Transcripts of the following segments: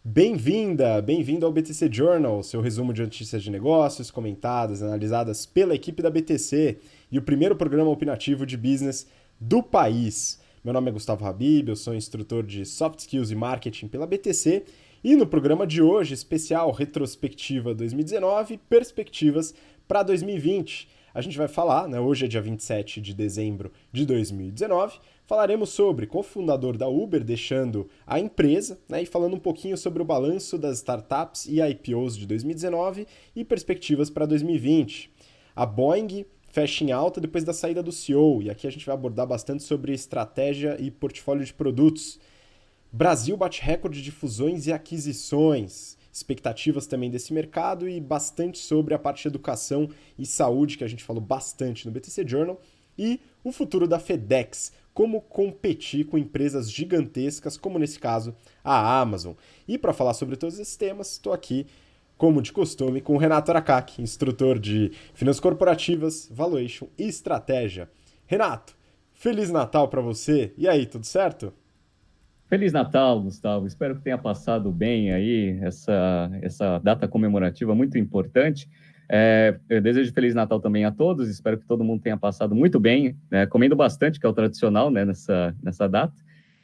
Bem-vindo ao BTC Journal, seu resumo de notícias de negócios comentadas, analisadas pela equipe da BTC e o primeiro programa opinativo de business do país. Meu nome é Gustavo Habib, eu sou instrutor de Soft Skills e Marketing pela BTC e no programa de hoje, especial Retrospectiva 2019, Perspectivas para 2020. A gente vai falar, né, hoje é dia 27 de dezembro de 2019, falaremos sobre cofundador da Uber deixando a empresa, né, e falando um pouquinho sobre o balanço das startups e IPOs de 2019 e perspectivas para 2020. A Boeing fecha em alta depois da saída do CEO, e aqui a gente vai abordar bastante sobre estratégia e portfólio de produtos. Brasil bate recorde de fusões e aquisições, expectativas também desse mercado e bastante sobre a parte de educação e saúde, que a gente falou bastante no BTC Journal, e o futuro da FedEx, como competir com empresas gigantescas, como nesse caso a Amazon. E para falar sobre todos esses temas, estou aqui, como de costume, com o Renato Aracaki, instrutor de Finanças Corporativas, Valuation e Estratégia. Renato, Feliz Natal para você. E aí, tudo certo? Feliz Natal, Gustavo. Espero que tenha passado bem aí essa data comemorativa muito importante. Eu desejo Feliz Natal também a todos. Espero que todo mundo tenha passado muito bem, né, comendo bastante, que é o tradicional, né, nessa data.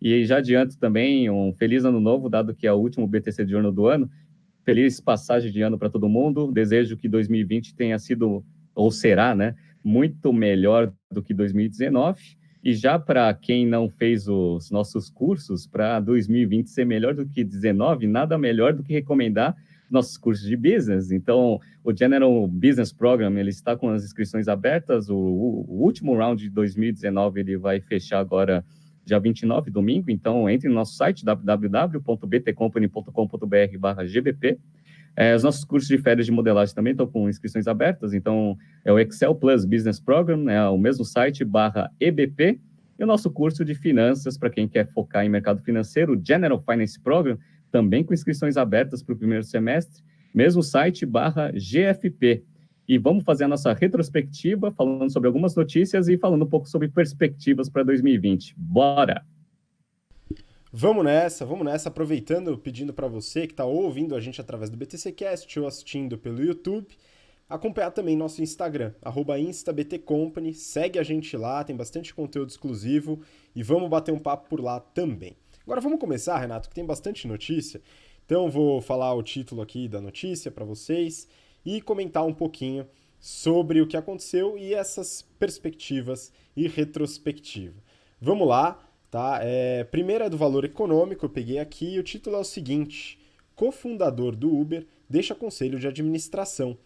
E já adianto também um Feliz Ano Novo, dado que é o último BTC Journal do ano. Feliz passagem de ano para todo mundo. Desejo que 2020 tenha sido, ou será, né, muito melhor do que 2019. E já para quem não fez os nossos cursos, para 2020 ser melhor do que 19, nada melhor do que recomendar nossos cursos de business. Então, o General Business Program, ele está com as inscrições abertas. O último round de 2019, ele vai fechar agora dia 29, domingo. Então, entre no nosso site, www.btcompany.com.br/gbp. Os nossos cursos de férias de modelagem também estão com inscrições abertas, então é o Excel Plus Business Program, é o mesmo site, /EBP, e o nosso curso de finanças, para quem quer focar em mercado financeiro, o General Finance Program, também com inscrições abertas para o primeiro semestre, mesmo site, /GFP. E vamos fazer a nossa retrospectiva, falando sobre algumas notícias e falando um pouco sobre perspectivas para 2020. Bora! Vamos nessa, aproveitando, pedindo para você que está ouvindo a gente através do BTC Cast ou assistindo pelo YouTube, acompanhar também nosso Instagram, @instabtcompany, segue a gente lá, tem bastante conteúdo exclusivo e vamos bater um papo por lá também. Agora vamos começar, Renato, que tem bastante notícia, então vou falar o título aqui da notícia para vocês e comentar um pouquinho sobre o que aconteceu e essas perspectivas e retrospectiva. Vamos lá, tá? Primeira é do valor econômico, eu peguei aqui e o título é o seguinte: cofundador do Uber deixa conselho de administração.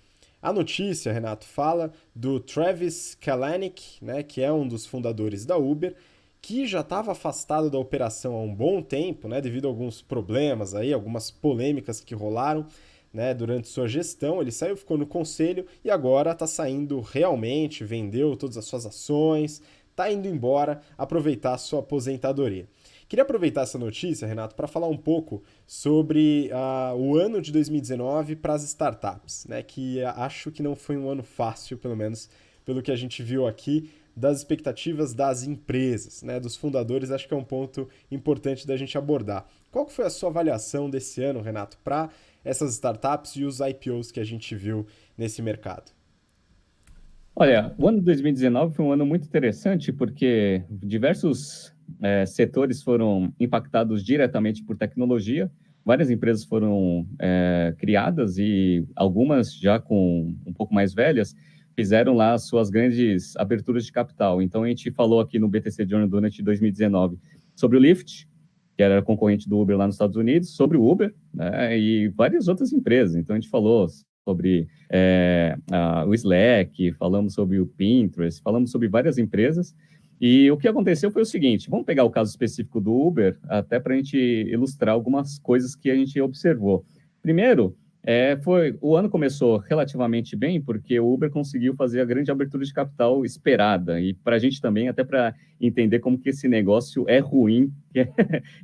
A notícia, Renato, fala do Travis Kalanick, né, que é um dos fundadores da Uber, que já estava afastado da operação há um bom tempo, né, devido a alguns problemas aí, algumas polêmicas que rolaram, né, durante sua gestão. Ele saiu, ficou no conselho e agora está saindo realmente, vendeu todas as suas ações, está indo embora aproveitar a sua aposentadoria. Queria aproveitar essa notícia, Renato, para falar um pouco sobre o ano de 2019 para as startups, né? Que acho que não foi um ano fácil, pelo menos pelo que a gente viu aqui, das expectativas das empresas, né? Dos fundadores, acho que é um ponto importante da gente abordar. Qual que foi a sua avaliação desse ano, Renato, para essas startups e os IPOs que a gente viu nesse mercado? Olha, o ano de 2019 foi um ano muito interessante porque diversos setores foram impactados diretamente por tecnologia. Várias empresas foram criadas e algumas já com um pouco mais velhas fizeram lá suas grandes aberturas de capital. Então a gente falou aqui no BTC Journal durante 2019 sobre o Lyft, que era concorrente do Uber lá nos Estados Unidos, sobre o Uber, né, e várias outras empresas. Então a gente falou sobre o Slack, falamos sobre o Pinterest, falamos sobre várias empresas. E o que aconteceu foi o seguinte: vamos pegar o caso específico do Uber, até para a gente ilustrar algumas coisas que a gente observou. Primeiro, o ano começou relativamente bem, porque o Uber conseguiu fazer a grande abertura de capital esperada, e para a gente também, até para entender como que esse negócio é ruim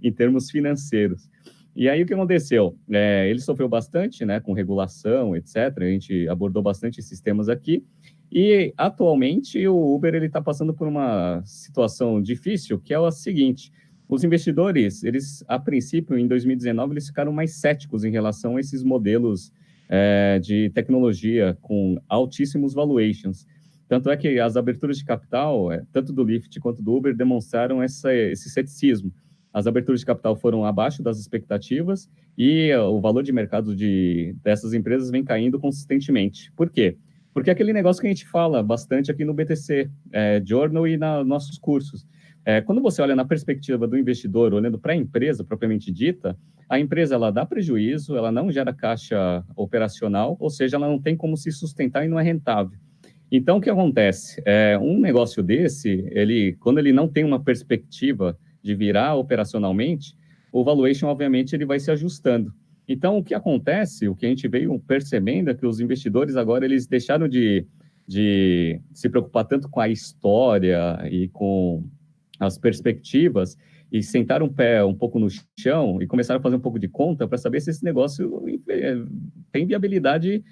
em termos financeiros. E aí o que aconteceu? Ele sofreu bastante, né, com regulação, etc. A gente abordou bastante esses temas aqui. E atualmente o Uber ele está passando por uma situação difícil, que é a seguinte: os investidores, eles, a princípio, em 2019, eles ficaram mais céticos em relação a esses modelos de tecnologia com altíssimos valuations. Tanto é que as aberturas de capital, tanto do Lyft quanto do Uber, demonstraram esse ceticismo. As aberturas de capital foram abaixo das expectativas e o valor de mercado dessas empresas vem caindo consistentemente. Por quê? Porque é aquele negócio que a gente fala bastante aqui no BTC Journal e nos nossos cursos. Quando você olha na perspectiva do investidor, olhando para a empresa propriamente dita, a empresa ela dá prejuízo, ela não gera caixa operacional, ou seja, ela não tem como se sustentar e não é rentável. Então, o que acontece? Um negócio desse, quando ele não tem uma perspectiva de virar operacionalmente, o valuation, obviamente, ele vai se ajustando. Então, o que acontece, o que a gente veio percebendo é que os investidores agora, eles deixaram de se preocupar tanto com a história e com as perspectivas e sentaram o pé um pouco no chão e começaram a fazer um pouco de conta para saber se esse negócio tem viabilidade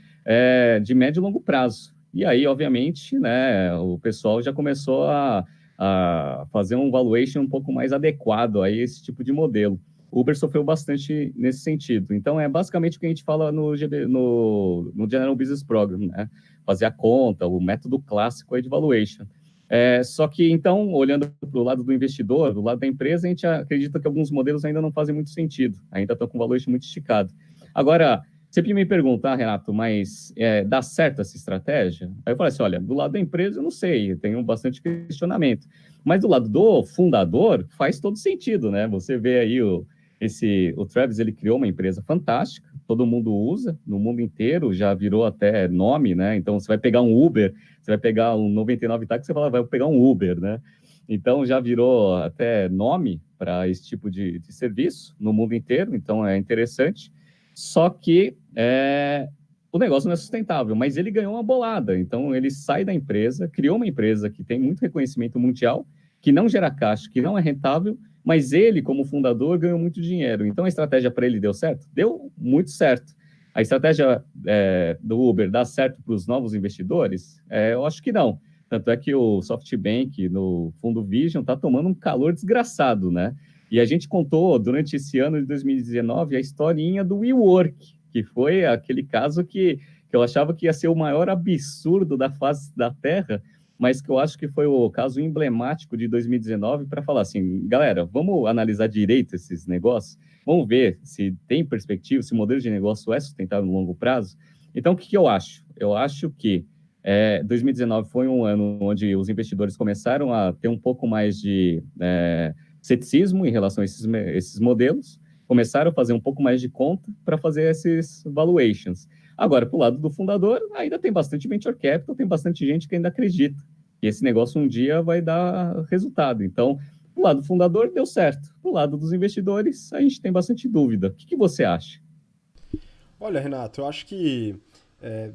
de médio e longo prazo. E aí, obviamente, né, o pessoal já começou a fazer um valuation um pouco mais adequado a esse tipo de modelo. O Uber sofreu bastante nesse sentido. Então, é basicamente o que a gente fala no General Business Program, né? Fazer a conta, o método clássico aí de valuation. Só que, então, olhando para o lado do investidor, do lado da empresa, a gente acredita que alguns modelos ainda não fazem muito sentido, ainda estão com o valuation muito esticado. Agora, sempre me perguntar, Renato, mas dá certo essa estratégia? Aí eu falo assim, olha, do lado da empresa eu não sei, eu tenho bastante questionamento. Mas do lado do fundador, faz todo sentido, né? Você vê aí o Travis, ele criou uma empresa fantástica, todo mundo usa, no mundo inteiro, já virou até nome, né? Então, você vai pegar um Uber, você vai pegar um 99 táxi, você fala, vai pegar um Uber, né? Então, já virou até nome para esse tipo de serviço no mundo inteiro, então é interessante. Só que o negócio não é sustentável, mas ele ganhou uma bolada. Então, ele sai da empresa, criou uma empresa que tem muito reconhecimento mundial, que não gera caixa, que não é rentável, mas ele, como fundador, ganhou muito dinheiro. Então, a estratégia para ele deu certo? Deu muito certo. A estratégia do Uber dá certo para os novos investidores? Eu acho que não. Tanto é que o SoftBank, no fundo Vision, está tomando um calor desgraçado, né? E a gente contou, durante esse ano de 2019, a historinha do WeWork, que foi aquele caso que eu achava que ia ser o maior absurdo da face da Terra, mas que eu acho que foi o caso emblemático de 2019 para falar assim, galera, vamos analisar direito esses negócios, vamos ver se tem perspectiva, se o modelo de negócio é sustentável no longo prazo. Então, o que eu acho? Eu acho que 2019 foi um ano onde os investidores começaram a ter um pouco mais de ceticismo em relação a esses modelos, começaram a fazer um pouco mais de conta para fazer esses valuations. Agora, para o lado do fundador, ainda tem bastante venture capital, tem bastante gente que ainda acredita que esse negócio um dia vai dar resultado. Então, para o lado do fundador, deu certo. Para o lado dos investidores, a gente tem bastante dúvida. O que você acha? Olha, Renato, eu acho que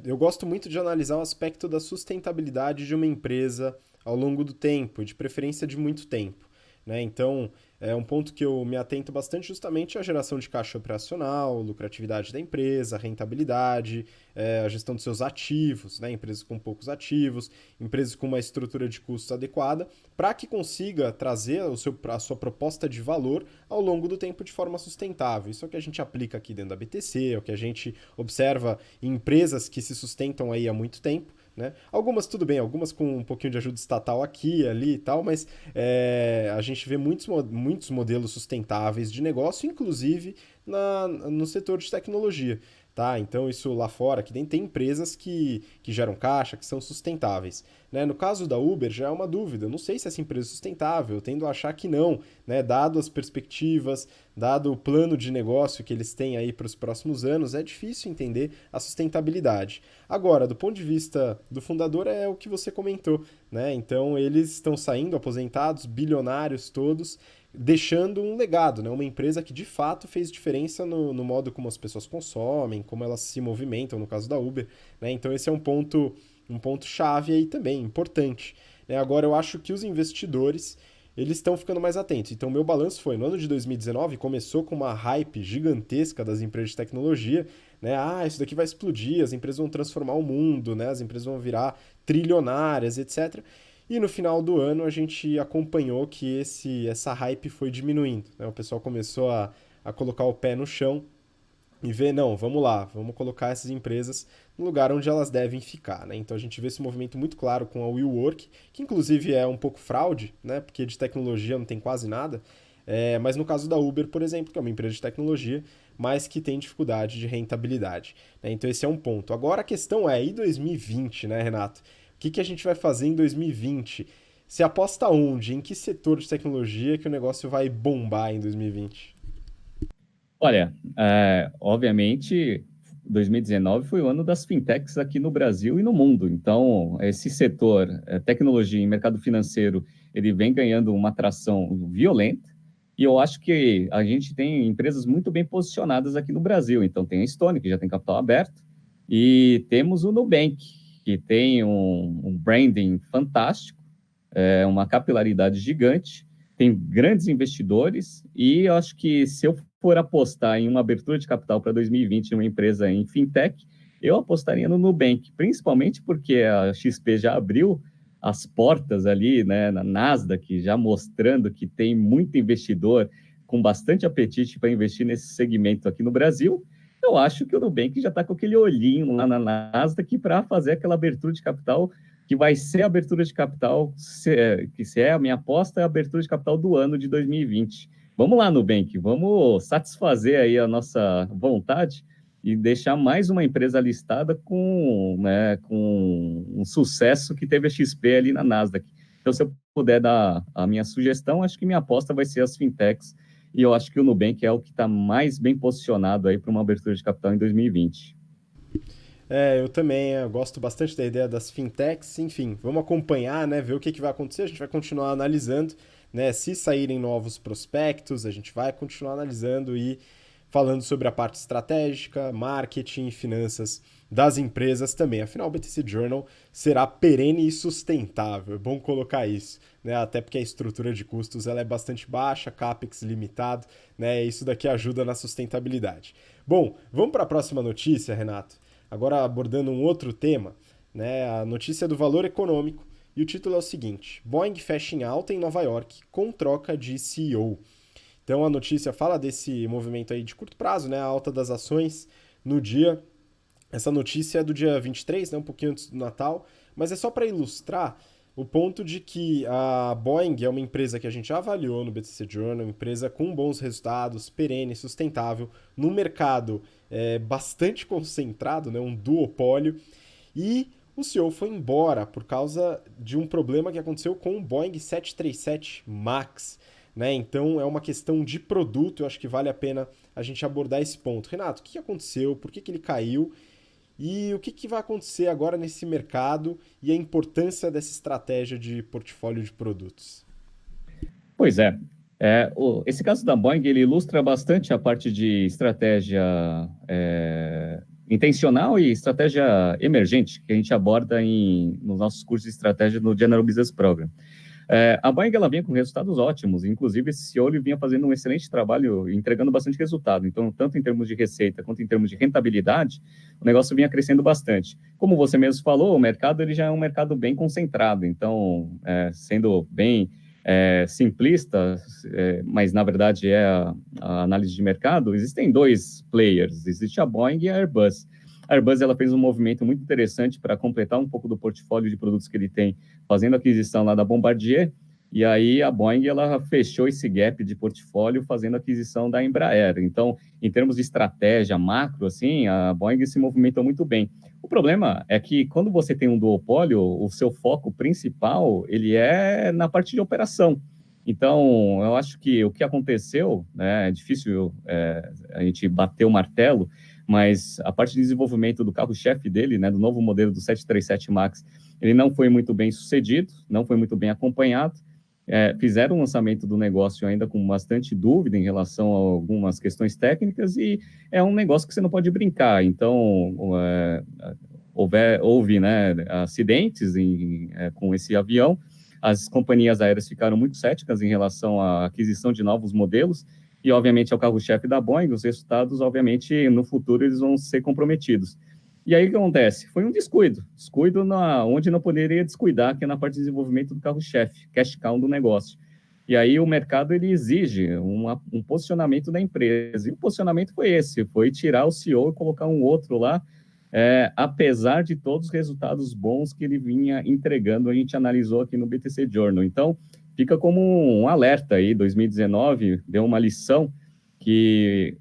eu gosto muito de analisar o aspecto da sustentabilidade de uma empresa ao longo do tempo, de preferência de muito tempo, né? Então, é um ponto que eu me atento bastante justamente à geração de caixa operacional, lucratividade da empresa, rentabilidade, a gestão dos seus ativos, né? Empresas com poucos ativos, empresas com uma estrutura de custos adequada, para que consiga trazer a sua proposta de valor ao longo do tempo de forma sustentável. Isso é o que a gente aplica aqui dentro da BTC, é o que a gente observa em empresas que se sustentam aí há muito tempo. Né? Algumas, tudo bem, algumas com um pouquinho de ajuda estatal aqui, ali e tal, mas a gente vê muitos modelos sustentáveis de negócio, inclusive no setor de tecnologia. Tá? Então, isso lá fora, que tem empresas que geram caixa, que são sustentáveis. Né? No caso da Uber, já é uma dúvida. Eu não sei se essa empresa é sustentável, eu tendo a achar que não, né? Dado as perspectivas, dado o plano de negócio que eles têm aí para os próximos anos, é difícil entender a sustentabilidade. Agora, do ponto de vista do fundador, é o que você comentou. Né? Então, eles estão saindo aposentados, bilionários todos, deixando um legado, né? Uma empresa que de fato fez diferença no modo como as pessoas consomem, como elas se movimentam, no caso da Uber, né? Então esse é um ponto chave aí também, importante. Né? Agora eu acho que os investidores, eles estão ficando mais atentos. Então meu balanço foi, no ano de 2019, começou com uma hype gigantesca das empresas de tecnologia, né? Isso daqui vai explodir, as empresas vão transformar o mundo, né? As empresas vão virar trilionárias, etc. E no final do ano a gente acompanhou que essa hype foi diminuindo, né? O pessoal começou a colocar o pé no chão e ver, não, vamos lá, vamos colocar essas empresas no lugar onde elas devem ficar, né? Então a gente vê esse movimento muito claro com a WeWork, que inclusive é um pouco fraude, né? Porque de tecnologia não tem quase nada. Mas no caso da Uber, por exemplo, que é uma empresa de tecnologia, mas que tem dificuldade de rentabilidade, né? Então esse é um ponto. Agora a questão é, e 2020, né, Renato? O que a gente vai fazer em 2020? Você aposta onde? Em que setor de tecnologia que o negócio vai bombar em 2020? Olha, obviamente, 2019 foi o ano das fintechs aqui no Brasil e no mundo. Então, esse setor, tecnologia e mercado financeiro, ele vem ganhando uma atração violenta. E eu acho que a gente tem empresas muito bem posicionadas aqui no Brasil. Então, tem a Stone, que já tem capital aberto, e temos o Nubank, que tem um branding fantástico, uma capilaridade gigante, tem grandes investidores, e eu acho que se eu for apostar em uma abertura de capital para 2020 em uma empresa em fintech, eu apostaria no Nubank, principalmente porque a XP já abriu as portas ali, né, na Nasdaq, já mostrando que tem muito investidor com bastante apetite para investir nesse segmento aqui no Brasil. Eu acho que o Nubank já está com aquele olhinho lá na Nasdaq para fazer aquela abertura de capital que vai ser a abertura de capital, que se é a minha aposta, é a abertura de capital do ano de 2020. Vamos lá, Nubank, vamos satisfazer aí a nossa vontade e deixar mais uma empresa listada com um sucesso que teve a XP ali na Nasdaq. Então, se eu puder dar a minha sugestão, acho que minha aposta vai ser as fintechs, e eu acho que o Nubank é o que está mais bem posicionado aí para uma abertura de capital em 2020. Eu também gosto bastante da ideia das fintechs. Enfim, vamos acompanhar, né, ver o que vai acontecer. A gente vai continuar analisando, né, se saírem novos prospectos, a gente vai continuar analisando e falando sobre a parte estratégica, marketing e finanças das empresas também. Afinal, o BTC Journal será perene e sustentável. É bom colocar isso, né? Até porque a estrutura de custos ela é bastante baixa, capex limitado, né? Isso daqui ajuda na sustentabilidade. Bom, vamos para a próxima notícia, Renato. Agora abordando um outro tema, né? A notícia do Valor Econômico. E o título é o seguinte: Boeing fecha em alta em Nova York com troca de CEO. Então a notícia fala desse movimento aí de curto prazo, né? A alta das ações no dia. Essa notícia é do dia 23, né? Um pouquinho antes do Natal, mas é só para ilustrar o ponto de que a Boeing é uma empresa que a gente já avaliou no BTC Journal, uma empresa com bons resultados, perene, sustentável, num mercado bastante concentrado, né? Um duopólio, e o CEO foi embora por causa de um problema que aconteceu com o Boeing 737 MAX. Né? Então é uma questão de produto, eu acho que vale a pena a gente abordar esse ponto. Renato, o que aconteceu? Por que ele caiu? E o que vai acontecer agora nesse mercado e a importância dessa estratégia de portfólio de produtos? Pois é. Esse caso da Boeing, ele ilustra bastante a parte de estratégia intencional e estratégia emergente que a gente aborda nos nossos cursos de estratégia no General Business Program. A Boeing ela vinha com resultados ótimos, inclusive esse CEO ele vinha fazendo um excelente trabalho, entregando bastante resultado. Então, tanto em termos de receita quanto em termos de rentabilidade, o negócio vinha crescendo bastante. Como você mesmo falou, o mercado ele já é um mercado bem concentrado. Então, sendo bem simplista, mas na verdade é a análise de mercado, existem dois players, existe a Boeing e a Airbus. A Airbus ela fez um movimento muito interessante para completar um pouco do portfólio de produtos que ele tem, fazendo a aquisição lá da Bombardier, e aí a Boeing ela fechou esse gap de portfólio fazendo a aquisição da Embraer. Então, em termos de estratégia macro, assim, a Boeing se movimentou muito bem. O problema é que quando você tem um duopólio, o seu foco principal ele é na parte de operação. Então, eu acho que o que aconteceu, né, é difícil a gente bater o martelo, mas a parte de desenvolvimento do carro-chefe dele, né, do novo modelo do 737 MAX, ele não foi muito bem sucedido, não foi muito bem acompanhado. Fizeram o lançamento do negócio ainda com bastante dúvida em relação a algumas questões técnicas e é um negócio que você não pode brincar. Então, houve né, acidentes com esse avião, as companhias aéreas ficaram muito céticas em relação à aquisição de novos modelos e, obviamente, é o carro-chefe da Boeing, os resultados, obviamente, no futuro eles vão ser comprometidos. E aí o que acontece? Foi um descuido onde não poderia descuidar, que é na parte de desenvolvimento do carro-chefe, cash cow do negócio. E aí o mercado ele exige um posicionamento da empresa. E o posicionamento foi esse, foi tirar o CEO e colocar um outro lá, apesar de todos os resultados bons que ele vinha entregando, a gente analisou aqui no BTC Journal. Então, fica como um alerta aí, 2019 deu uma lição que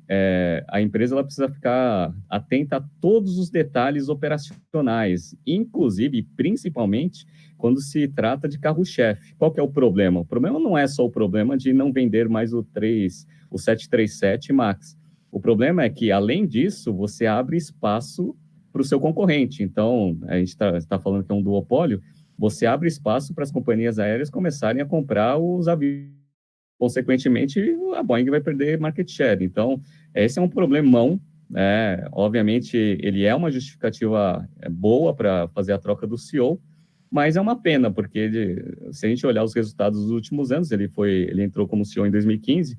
a empresa ela precisa ficar atenta a todos os detalhes operacionais, inclusive, principalmente, quando se trata de carro-chefe. Qual que é o problema? O problema não é só o problema de não vender mais o 737 MAX. O problema é que, além disso, você abre espaço para o seu concorrente. Então, a gente está falando que é um duopólio, você abre espaço para as companhias aéreas começarem a comprar os aviões. Consequentemente, a Boeing vai perder market share. Então, esse é um problemão. Obviamente, ele é uma justificativa boa para fazer a troca do CEO, mas é uma pena, porque se a gente olhar os resultados dos últimos anos, ele entrou como CEO em 2015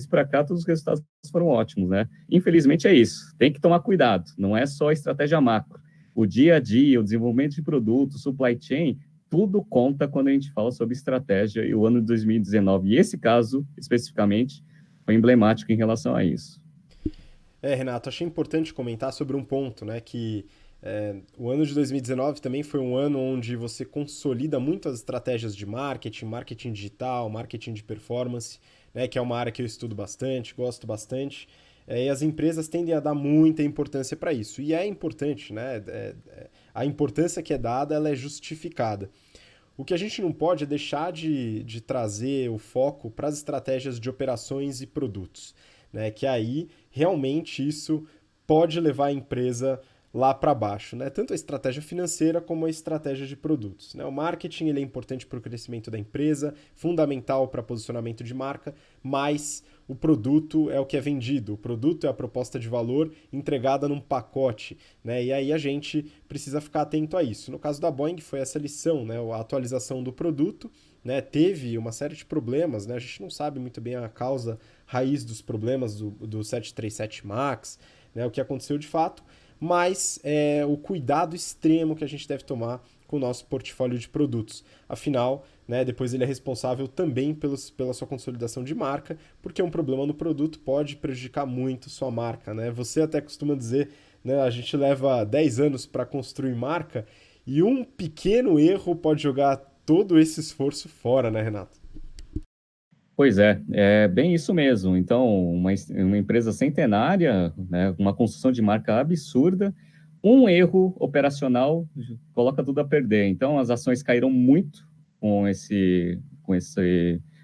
para cá, todos os resultados foram ótimos, né? Infelizmente é isso, tem que tomar cuidado, não é só a estratégia macro. O dia a dia, o desenvolvimento de produtos, supply chain, tudo conta quando a gente fala sobre estratégia, e o ano de 2019, e esse caso, especificamente, foi emblemático em relação a isso. Renato, achei importante comentar sobre um ponto, né, que o ano de 2019 também foi um ano onde você consolida muito as estratégias de marketing, marketing digital, marketing de performance, né, que é uma área que eu estudo bastante, gosto bastante, e as empresas tendem a dar muita importância para isso. E é importante, né, a importância que é dada, ela é justificada. O que a gente não pode é deixar de trazer o foco para as estratégias de operações e produtos, né? Que aí realmente isso pode levar a empresa lá para baixo, né? Tanto a estratégia financeira como a estratégia de produtos, né? O marketing ele é importante para o crescimento da empresa, fundamental para posicionamento de marca, mas o produto é o que é vendido, o produto é a proposta de valor entregada num pacote, né? E aí a gente precisa ficar atento a isso. No caso da Boeing foi essa lição, né? A atualização do produto, né? Teve uma série de problemas, né? A gente não sabe muito bem a causa raiz dos problemas do 737 MAX, né? O que aconteceu de fato, mas o cuidado extremo que a gente deve tomar com o nosso portfólio de produtos. Afinal, né, depois ele é responsável também pela sua consolidação de marca, porque um problema no produto pode prejudicar muito sua marca. Né? Você até costuma dizer, né, a gente leva 10 anos para construir marca e um pequeno erro pode jogar todo esse esforço fora, né, Renato? Pois é bem isso mesmo. Então, uma empresa centenária, né, uma construção de marca absurda, um erro operacional coloca tudo a perder. Então, as ações caíram muito com esse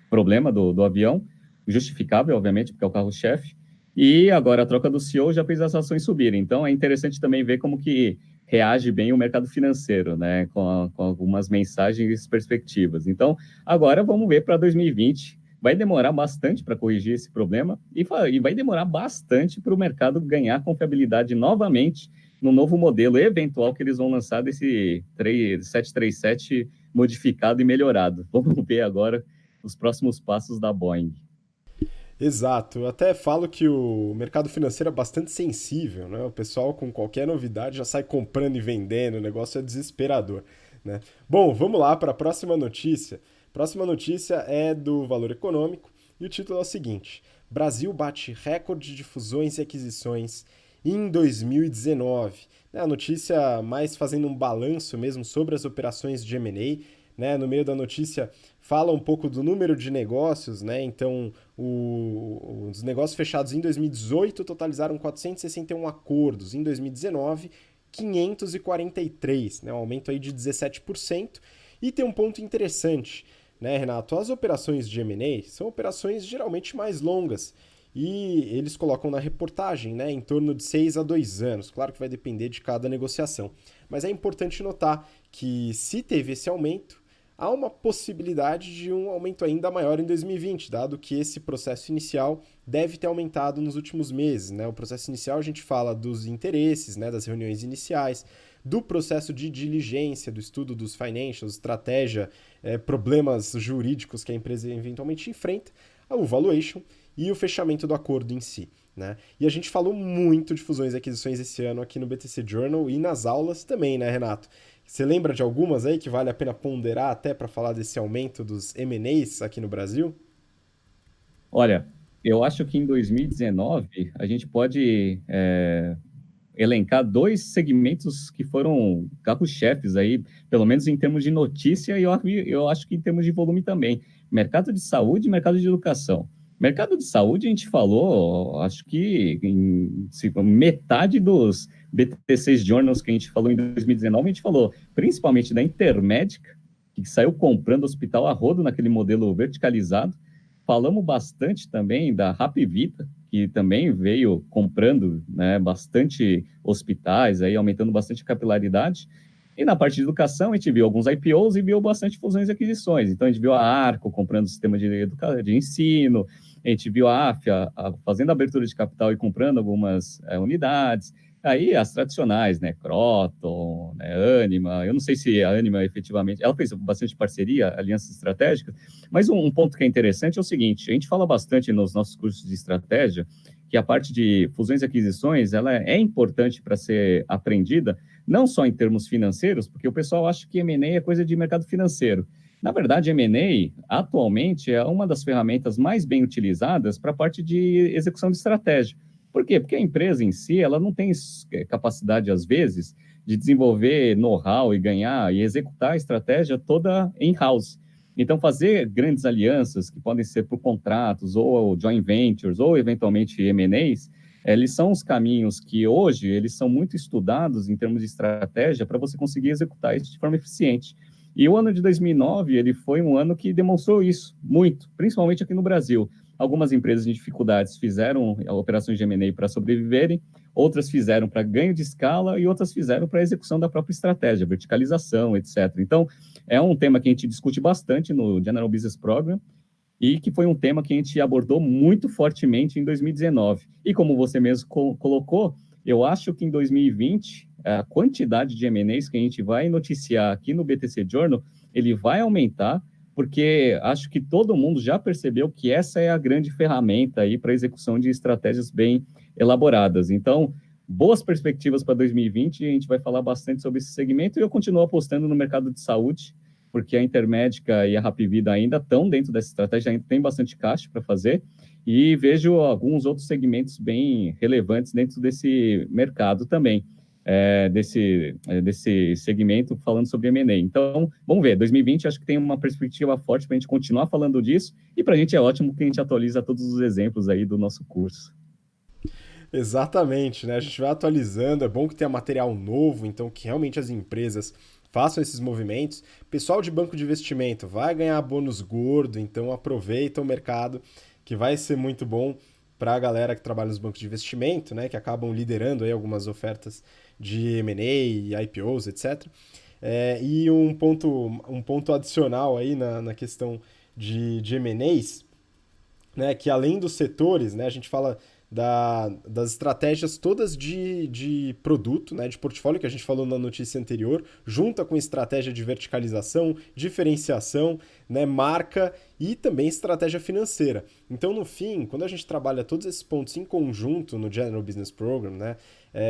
problema do avião, justificável, obviamente, porque é o carro-chefe, e agora a troca do CEO já fez as ações subirem. Então, é interessante também ver como que reage bem o mercado financeiro, né, com algumas mensagens e perspectivas. Então, agora vamos ver para 2020. Vai demorar bastante para corrigir esse problema e vai demorar bastante para o mercado ganhar confiabilidade novamente no novo modelo eventual que eles vão lançar desse 737 modificado e melhorado. Vamos ver agora os próximos passos da Boeing. Exato, eu até falo que o mercado financeiro é bastante sensível, né? O pessoal com qualquer novidade já sai comprando e vendendo, o negócio é desesperador, né? Bom, vamos lá para a próxima notícia. Próxima notícia é do Valor Econômico e o título é o seguinte: Brasil bate recorde de fusões e aquisições em 2019. A notícia mais fazendo um balanço mesmo sobre as operações de M&A, né? No meio da notícia fala um pouco do número de negócios, né? Então, os negócios fechados em 2018 totalizaram 461 acordos, em 2019, 543, né? Um aumento aí de 17%. E tem um ponto interessante, né, Renato? As operações de M&A são operações geralmente mais longas. E eles colocam na reportagem, né, em torno de 6 a 2 anos. Claro que vai depender de cada negociação. Mas é importante notar que se teve esse aumento, há uma possibilidade de um aumento ainda maior em 2020, dado que esse processo inicial deve ter aumentado nos últimos meses. Né? O processo inicial a gente fala dos interesses, né, das reuniões iniciais, do processo de diligência, do estudo dos financials, estratégia, problemas jurídicos que a empresa eventualmente enfrenta, o valuation e o fechamento do acordo em si. né? E a gente falou muito de fusões e aquisições esse ano aqui no BTC Journal e nas aulas também, né, Renato? Você lembra de algumas aí que vale a pena ponderar até para falar desse aumento dos M&As aqui no Brasil? Olha, eu acho que em 2019 a gente pode elencar dois segmentos que foram carros-chefes aí, pelo menos em termos de notícia, e eu acho que em termos de volume também. Mercado de saúde e mercado de educação. Mercado de saúde, a gente falou, acho que metade dos BTCs Journals que a gente falou em 2019, a gente falou principalmente da Intermédica, que saiu comprando hospital a rodo naquele modelo verticalizado. Falamos bastante também da Hapvida, que também veio comprando, né, bastante hospitais, aí, aumentando bastante a capilaridade. E na parte de educação, a gente viu alguns IPOs e viu bastante fusões e aquisições. Então, a gente viu a Arco comprando sistema de ensino, a gente viu a Afya fazendo abertura de capital e comprando algumas unidades. Aí, as tradicionais, né, Croton, né, Anima, eu não sei se a Anima efetivamente, ela fez bastante parceria, alianças estratégicas, mas um ponto que é interessante é o seguinte, a gente fala bastante nos nossos cursos de estratégia, que a parte de fusões e aquisições, ela é importante para ser aprendida, não só em termos financeiros, porque o pessoal acha que M&A é coisa de mercado financeiro. Na verdade, M&A, atualmente, é uma das ferramentas mais bem utilizadas para a parte de execução de estratégia. Por quê? Porque a empresa em si, ela não tem capacidade, às vezes, de desenvolver know-how e ganhar e executar a estratégia toda in-house. Então, fazer grandes alianças, que podem ser por contratos, ou joint ventures, ou eventualmente M&As, eles são os caminhos que hoje, eles são muito estudados em termos de estratégia para você conseguir executar isso de forma eficiente. E o ano de 2009, ele foi um ano que demonstrou isso muito, principalmente aqui no Brasil. Algumas empresas em dificuldades fizeram operações de M&A para sobreviverem, outras fizeram para ganho de escala e outras fizeram para execução da própria estratégia, verticalização, etc. Então, é um tema que a gente discute bastante no General Business Program e que foi um tema que a gente abordou muito fortemente em 2019. E como você mesmo colocou, eu acho que em 2020, a quantidade de M&As que a gente vai noticiar aqui no BTC Journal, ele vai aumentar, porque acho que todo mundo já percebeu que essa é a grande ferramenta aí para execução de estratégias bem elaboradas. Então, boas perspectivas para 2020, a gente vai falar bastante sobre esse segmento e eu continuo apostando no mercado de saúde, porque a Intermédica e a Hapvida ainda estão dentro dessa estratégia, ainda tem bastante caixa para fazer, e vejo alguns outros segmentos bem relevantes dentro desse mercado também, desse segmento falando sobre M&A. Então, vamos ver, 2020 acho que tem uma perspectiva forte para a gente continuar falando disso, e para a gente é ótimo que a gente atualiza todos os exemplos aí do nosso curso. Exatamente, né? A gente vai atualizando, é bom que tenha material novo, então que realmente as empresas façam esses movimentos. Pessoal de banco de investimento vai ganhar bônus gordo, então aproveita o mercado, que vai ser muito bom para a galera que trabalha nos bancos de investimento, né? Que acabam liderando aí algumas ofertas de M&A, IPOs, etc. E um ponto adicional aí na questão de M&As, né, que além dos setores, né, a gente fala das estratégias todas de produto, né, de portfólio, que a gente falou na notícia anterior, junta com estratégia de verticalização, diferenciação, né, marca e também estratégia financeira. Então, no fim, quando a gente trabalha todos esses pontos em conjunto no General Business Program, né,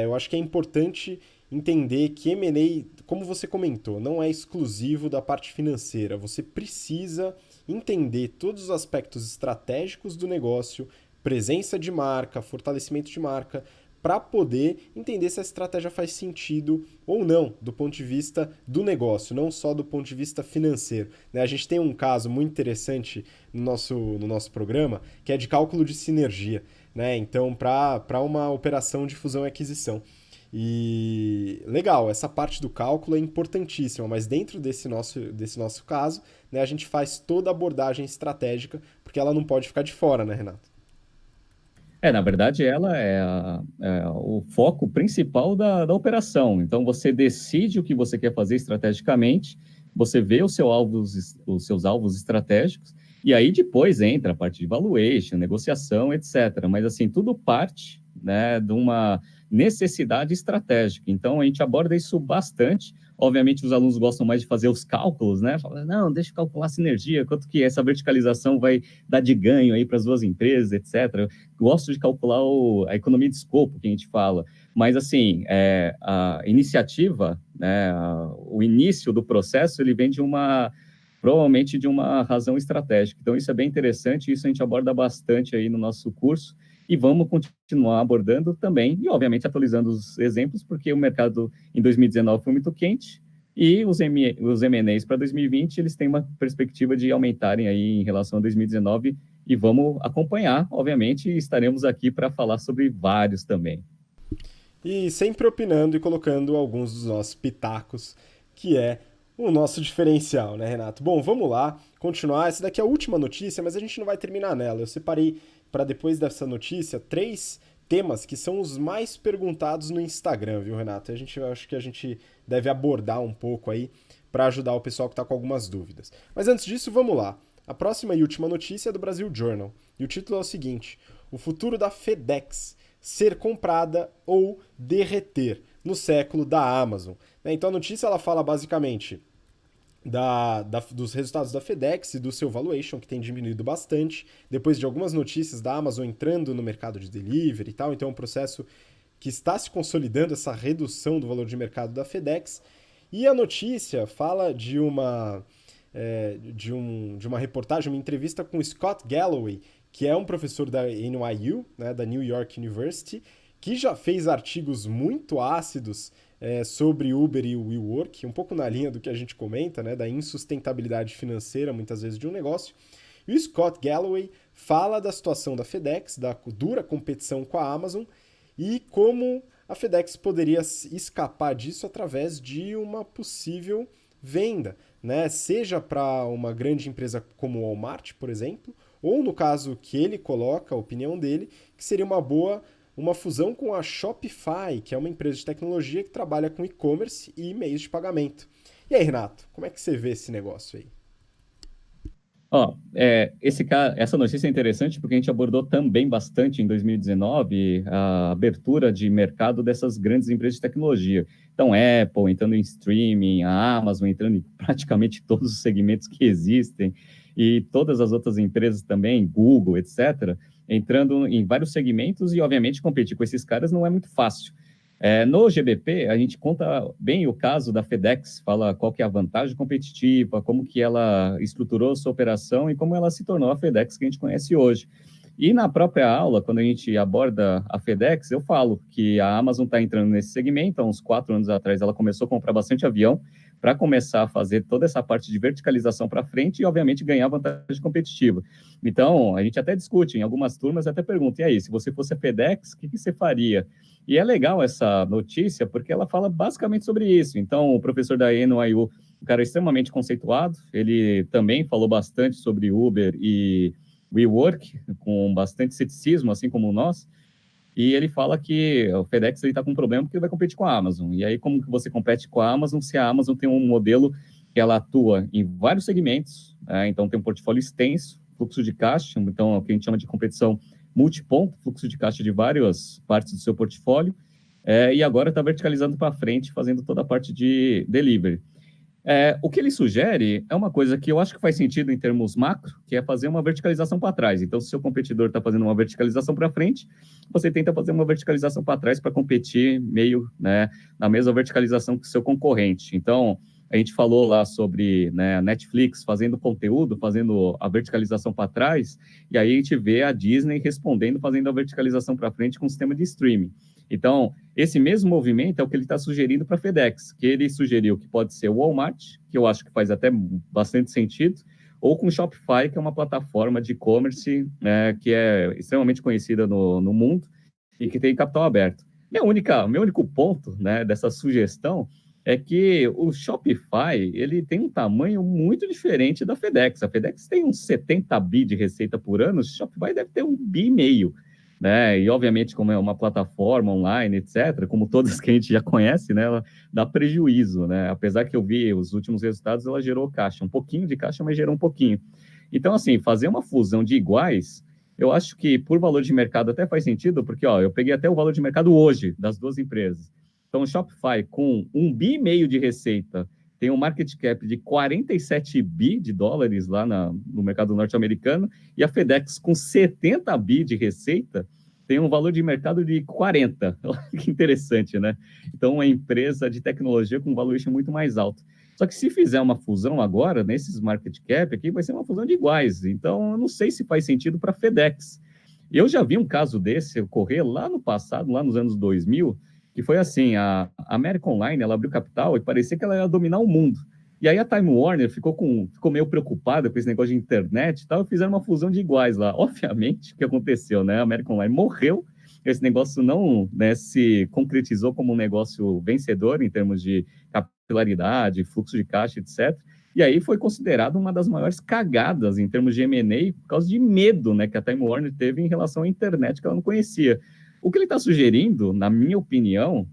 eu acho que é importante entender que M&A, como você comentou, não é exclusivo da parte financeira. Você precisa entender todos os aspectos estratégicos do negócio, presença de marca, fortalecimento de marca, para poder entender se a estratégia faz sentido ou não do ponto de vista do negócio, não só do ponto de vista financeiro. A gente tem um caso muito interessante no nosso programa, que é de cálculo de sinergia. Então, para uma operação de fusão e aquisição. E legal, essa parte do cálculo é importantíssima, mas dentro desse nosso caso, né, a gente faz toda a abordagem estratégica, porque ela não pode ficar de fora, né, Renato? Na verdade, ela é o foco principal da operação. Então, você decide o que você quer fazer estrategicamente, você vê os seus alvos estratégicos, e aí depois entra a parte de valuation, negociação, etc. Mas, assim, tudo parte, né, de uma necessidade estratégica. Então, a gente aborda isso bastante, Obviamente, os alunos gostam mais de fazer os cálculos, né? Falam, não, deixa eu calcular a sinergia, quanto que essa verticalização vai dar de ganho aí para as duas empresas, etc. Gosto de calcular a economia de escopo, que a gente fala. Mas, assim, a iniciativa, né, o início do processo, ele vem provavelmente de uma razão estratégica. Então, isso é bem interessante, isso a gente aborda bastante aí no nosso curso, e vamos continuar abordando também, e obviamente atualizando os exemplos, porque o mercado em 2019 foi muito quente, e os M&As para 2020, eles têm uma perspectiva de aumentarem aí em relação a 2019, e vamos acompanhar, obviamente, e estaremos aqui para falar sobre vários também. E sempre opinando e colocando alguns dos nossos pitacos, que é o nosso diferencial, né, Renato? Bom, vamos lá, continuar. Essa daqui é a última notícia, mas a gente não vai terminar nela. Eu separei para depois dessa notícia 3 temas que são os mais perguntados no Instagram, viu, Renato? Acho que a gente deve abordar um pouco aí para ajudar o pessoal que está com algumas dúvidas. Mas antes disso, vamos lá. A próxima e última notícia é do Brasil Journal. E o título é o seguinte: o futuro da FedEx, ser comprada ou derreter no século da Amazon. Então a notícia ela fala basicamente dos resultados da FedEx e do seu valuation, que tem diminuído bastante, depois de algumas notícias da Amazon entrando no mercado de delivery e tal. Então é um processo que está se consolidando, essa redução do valor de mercado da FedEx. E a notícia fala de uma reportagem, uma entrevista com Scott Galloway, que é um professor da NYU, né, da New York University, que já fez artigos muito ácidos sobre Uber e WeWork, um pouco na linha do que a gente comenta, né, da insustentabilidade financeira, muitas vezes, de um negócio. E o Scott Galloway fala da situação da FedEx, da dura competição com a Amazon, e como a FedEx poderia escapar disso através de uma possível venda, né? Seja para uma grande empresa como o Walmart, por exemplo, ou no caso que ele coloca, a opinião dele, que seria uma fusão com a Shopify, que é uma empresa de tecnologia que trabalha com e-commerce e meios de pagamento. E aí, Renato, como é que você vê esse negócio aí? Essa notícia é interessante porque a gente abordou também bastante em 2019 a abertura de mercado dessas grandes empresas de tecnologia. Então, Apple entrando em streaming, a Amazon entrando em praticamente todos os segmentos que existem, e todas as outras empresas também, Google, etc., entrando em vários segmentos, e obviamente competir com esses caras não é muito fácil. No GBP, a gente conta bem o caso da FedEx, fala qual que é a vantagem competitiva, como que ela estruturou sua operação e como ela se tornou a FedEx que a gente conhece hoje. E na própria aula, quando a gente aborda a FedEx, eu falo que a Amazon está entrando nesse segmento. Há uns 4 anos atrás, ela começou a comprar bastante avião para começar a fazer toda essa parte de verticalização para frente e, obviamente, ganhar vantagem competitiva. Então, a gente até discute em algumas turmas, até pergunta, e aí, se você fosse a FedEx, o que você faria? E é legal essa notícia, porque ela fala basicamente sobre isso. Então, o professor da NYU, um cara extremamente conceituado, ele também falou bastante sobre Uber e WeWork, com bastante ceticismo, assim como nós, e ele fala que o FedEx está com um problema porque ele vai competir com a Amazon. E aí, como que você compete com a Amazon se a Amazon tem um modelo que ela atua em vários segmentos, então tem um portfólio extenso, fluxo de caixa, então é o que a gente chama de competição multiponto, fluxo de caixa de várias partes do seu portfólio, e agora está verticalizando para frente, fazendo toda a parte de delivery. O que ele sugere é uma coisa que eu acho que faz sentido em termos macro, que é fazer uma verticalização para trás. Então, se o seu competidor está fazendo uma verticalização para frente, você tenta fazer uma verticalização para trás para competir meio, né, na mesma verticalização que o seu concorrente. Então, a gente falou lá sobre, né, a Netflix fazendo conteúdo, fazendo a verticalização para trás, e aí a gente vê a Disney respondendo, fazendo a verticalização para frente com o sistema de streaming. Então, esse mesmo movimento é o que ele está sugerindo para a FedEx, que ele sugeriu que pode ser o Walmart, que eu acho que faz até bastante sentido, ou com o Shopify, que é uma plataforma de e-commerce, né, que é extremamente conhecida no mundo e que tem capital aberto. Meu único ponto, né, dessa sugestão é que o Shopify ele tem um tamanho muito diferente da FedEx. A FedEx tem uns 70 bi de receita por ano, o Shopify deve ter 1,5 bi, né? E obviamente, como é uma plataforma online, etc., como todas que a gente já conhece, né, ela dá prejuízo, né? Apesar que eu vi os últimos resultados, ela gerou caixa, um pouquinho de caixa, mas gerou um pouquinho. Então, assim, fazer uma fusão de iguais, eu acho que por valor de mercado até faz sentido, porque ó, eu peguei até o valor de mercado hoje das duas empresas. Então, o Shopify, com 1,5 bi de receita, tem um market cap de 47 bi de dólares lá no mercado norte-americano, e a FedEx, com 70 bi de receita, tem um valor de mercado de 40. Olha que interessante, né? Então, uma empresa de tecnologia com um valuation muito mais alto. Só que se fizer uma fusão agora, nesses market cap aqui, vai ser uma fusão de iguais. Então, eu não sei se faz sentido para a FedEx. Eu já vi um caso desse ocorrer lá no passado, lá nos anos 2000, que foi assim, a American Online, ela abriu capital e parecia que ela ia dominar o mundo. E aí a Time Warner ficou meio preocupada com esse negócio de internet e tal, e fizeram uma fusão de iguais lá. Obviamente, o que aconteceu, né? A American Online morreu, esse negócio não, né, se concretizou como um negócio vencedor em termos de capilaridade, fluxo de caixa, etc. E aí foi considerado uma das maiores cagadas em termos de M&A por causa de medo, né, que a Time Warner teve em relação à internet que ela não conhecia. O que ele está sugerindo, na minha opinião,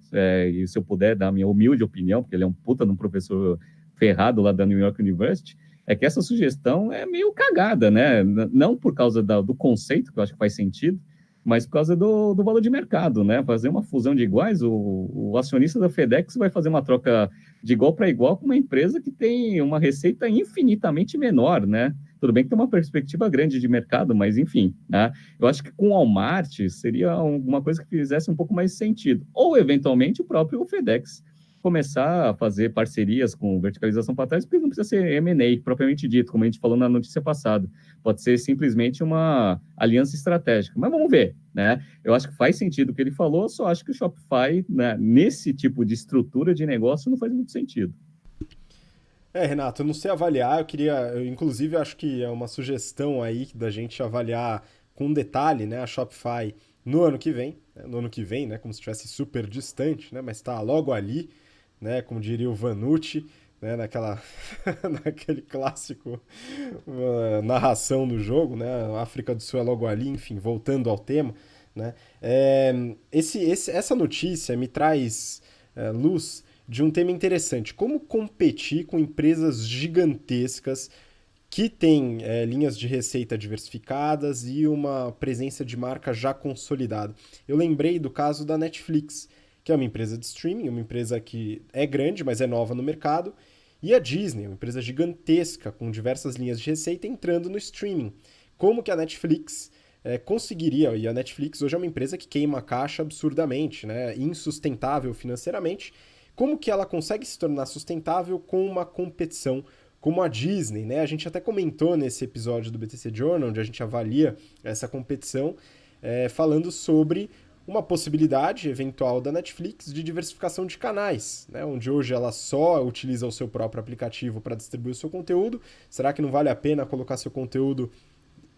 e se eu puder dar a minha humilde opinião, porque ele é um puta de um professor ferrado lá da New York University, é que essa sugestão é meio cagada, né? Não por causa do conceito, que eu acho que faz sentido, mas por causa do valor de mercado, né? Fazer uma fusão de iguais, o acionista da FedEx vai fazer uma troca de igual para igual com uma empresa que tem uma receita infinitamente menor, né? Tudo bem que tem uma perspectiva grande de mercado, mas enfim, né? Eu acho que com o Walmart seria alguma coisa que fizesse um pouco mais sentido. Ou, eventualmente, o próprio FedEx começar a fazer parcerias com verticalização para trás, porque não precisa ser M&A, propriamente dito, como a gente falou na notícia passada. Pode ser simplesmente uma aliança estratégica. Mas vamos ver, né? Eu acho que faz sentido o que ele falou, só acho que o Shopify, né, nesse tipo de estrutura de negócio, não faz muito sentido. Renato, eu não sei avaliar, inclusive acho que é uma sugestão aí da gente avaliar com detalhe, né, a Shopify no ano que vem, né, como se estivesse super distante, né, mas está logo ali, né, como diria o Vanucci, né, naquele clássico narração do jogo, né, a África do Sul é logo ali, enfim, voltando ao tema, né, essa notícia me traz luz de um tema interessante. Como competir com empresas gigantescas que têm linhas de receita diversificadas e uma presença de marca já consolidada. Eu lembrei do caso da Netflix, que é uma empresa de streaming, uma empresa que é grande, mas é nova no mercado, e a Disney, uma empresa gigantesca, com diversas linhas de receita entrando no streaming. Como que a Netflix conseguiria, e a Netflix hoje é uma empresa que queima a caixa absurdamente, né, insustentável financeiramente, como que ela consegue se tornar sustentável com uma competição como a Disney, né? A gente até comentou nesse episódio do BTC Journal, onde a gente avalia essa competição, falando sobre uma possibilidade eventual da Netflix de diversificação de canais, né? Onde hoje ela só utiliza o seu próprio aplicativo para distribuir o seu conteúdo. Será que não vale a pena colocar seu conteúdo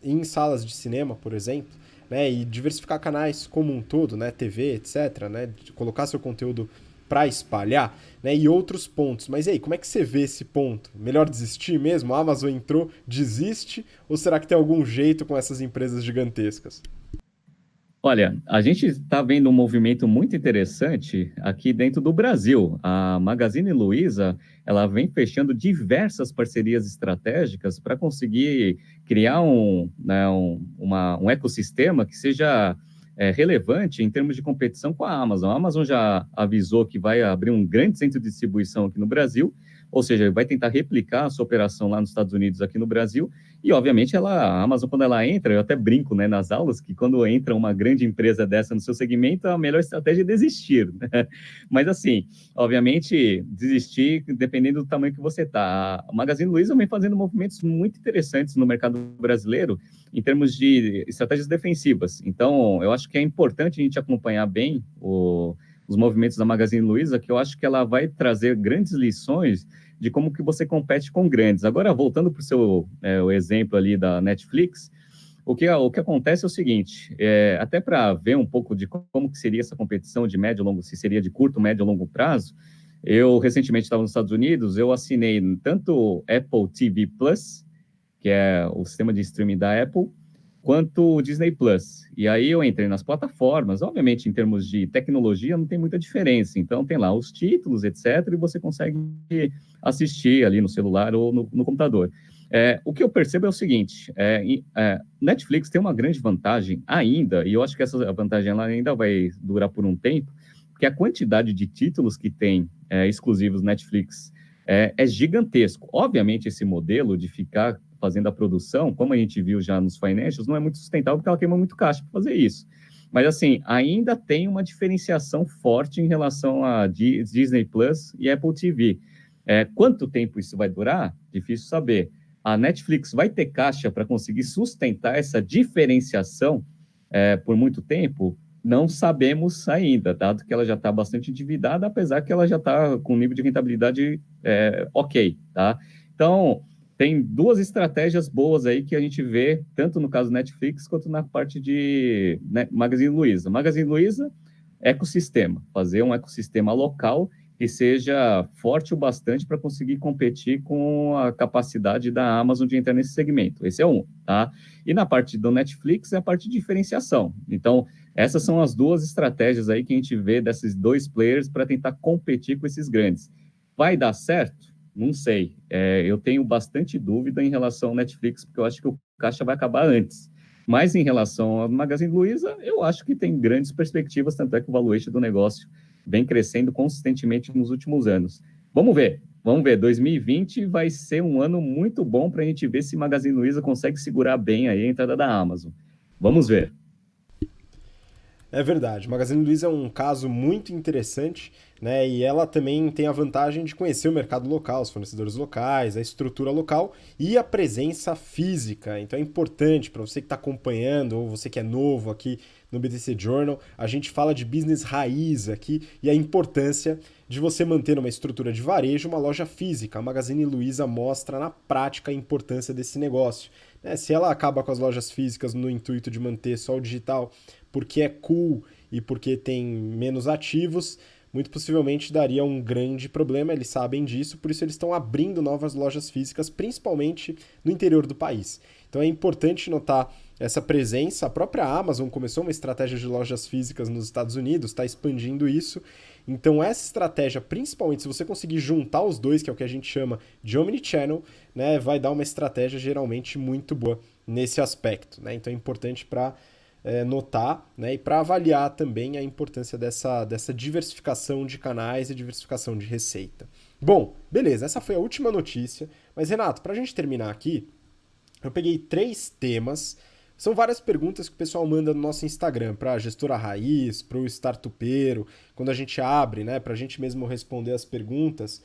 em salas de cinema, por exemplo? Né? E diversificar canais como um todo, né? TV, etc. Né? Colocar seu conteúdo para espalhar, né? E outros pontos. Mas e aí, como é que você vê esse ponto? Melhor desistir mesmo? A Amazon entrou, desiste? Ou será que tem algum jeito com essas empresas gigantescas? Olha, a gente está vendo um movimento muito interessante aqui dentro do Brasil. A Magazine Luiza, ela vem fechando diversas parcerias estratégicas para conseguir criar um ecossistema que seja relevante em termos de competição com a Amazon. A Amazon já avisou que vai abrir um grande centro de distribuição aqui no Brasil, ou seja, vai tentar replicar a sua operação lá nos Estados Unidos, aqui no Brasil, e obviamente a Amazon, quando ela entra, eu até brinco, né, nas aulas, que quando entra uma grande empresa dessa no seu segmento, a melhor estratégia é desistir, né? Mas assim, obviamente, desistir dependendo do tamanho que você está. A Magazine Luiza vem fazendo movimentos muito interessantes no mercado brasileiro, em termos de estratégias defensivas. Então, eu acho que é importante a gente acompanhar bem os movimentos da Magazine Luiza, que eu acho que ela vai trazer grandes lições de como que você compete com grandes. Agora, voltando para o exemplo ali da Netflix, o que acontece é o seguinte, até para ver um pouco de como que seria essa competição de médio e longo, se seria de curto, médio ou longo prazo, eu recentemente estava nos Estados Unidos, eu assinei tanto o Apple TV Plus, que é o sistema de streaming da Apple, quanto o Disney Plus. E aí eu entrei nas plataformas, obviamente em termos de tecnologia não tem muita diferença, então tem lá os títulos, etc, e você consegue assistir ali no celular ou no computador. O que eu percebo é o seguinte, Netflix tem uma grande vantagem ainda, e eu acho que essa vantagem ela ainda vai durar por um tempo, porque a quantidade de títulos que tem exclusivos Netflix é gigantesco. Obviamente, esse modelo de ficar fazendo a produção, como a gente viu já nos financials, não é muito sustentável porque ela queima muito caixa para fazer isso. Mas, assim, ainda tem uma diferenciação forte em relação a Disney Plus e Apple TV. Quanto tempo isso vai durar? Difícil saber. A Netflix vai ter caixa para conseguir sustentar essa diferenciação por muito tempo? Não sabemos ainda, dado que ela já está bastante endividada, apesar que ela já está com um nível de rentabilidade ok, tá? Então, tem duas estratégias boas aí que a gente vê, tanto no caso Netflix, quanto na parte de Magazine Luiza. Magazine Luiza, ecossistema, fazer um ecossistema local que seja forte o bastante para conseguir competir com a capacidade da Amazon de entrar nesse segmento. Esse é um, tá? E na parte do Netflix é a parte de diferenciação. Então, essas são as duas estratégias aí que a gente vê desses dois players para tentar competir com esses grandes. Vai dar certo? Não sei. Eu tenho bastante dúvida em relação ao Netflix, porque eu acho que o caixa vai acabar antes. Mas em relação ao Magazine Luiza, eu acho que tem grandes perspectivas, tanto é que o valuation do negócio vem crescendo consistentemente nos últimos anos. Vamos ver. 2020 vai ser um ano muito bom para a gente ver se Magazine Luiza consegue segurar bem aí a entrada da Amazon. Vamos ver. É verdade. Magazine Luiza é um caso muito interessante, né? E ela também tem a vantagem de conhecer o mercado local, os fornecedores locais, a estrutura local e a presença física. Então é importante para você que está acompanhando ou você que é novo aqui no BTC Journal, a gente fala de business raiz aqui e a importância de você manter uma estrutura de varejo, uma loja física. A Magazine Luiza mostra na prática a importância desse negócio. Se ela acaba com as lojas físicas no intuito de manter só o digital porque é cool e porque tem menos ativos, muito possivelmente daria um grande problema, eles sabem disso, por isso eles estão abrindo novas lojas físicas, principalmente no interior do país. Então é importante notar essa presença. A própria Amazon começou uma estratégia de lojas físicas nos Estados Unidos, está expandindo isso. Então essa estratégia, principalmente se você conseguir juntar os dois, que é o que a gente chama de omnichannel, né, vai dar uma estratégia geralmente muito boa nesse aspecto, né? Então é importante para notar, né, e para avaliar também a importância dessa diversificação de canais e diversificação de receita. Bom, beleza, essa foi a última notícia, mas Renato, para a gente terminar aqui, eu peguei 3 temas. São várias perguntas que o pessoal manda no nosso Instagram, para a gestora raiz, para o startupeiro, quando a gente abre, né, para a gente mesmo responder as perguntas.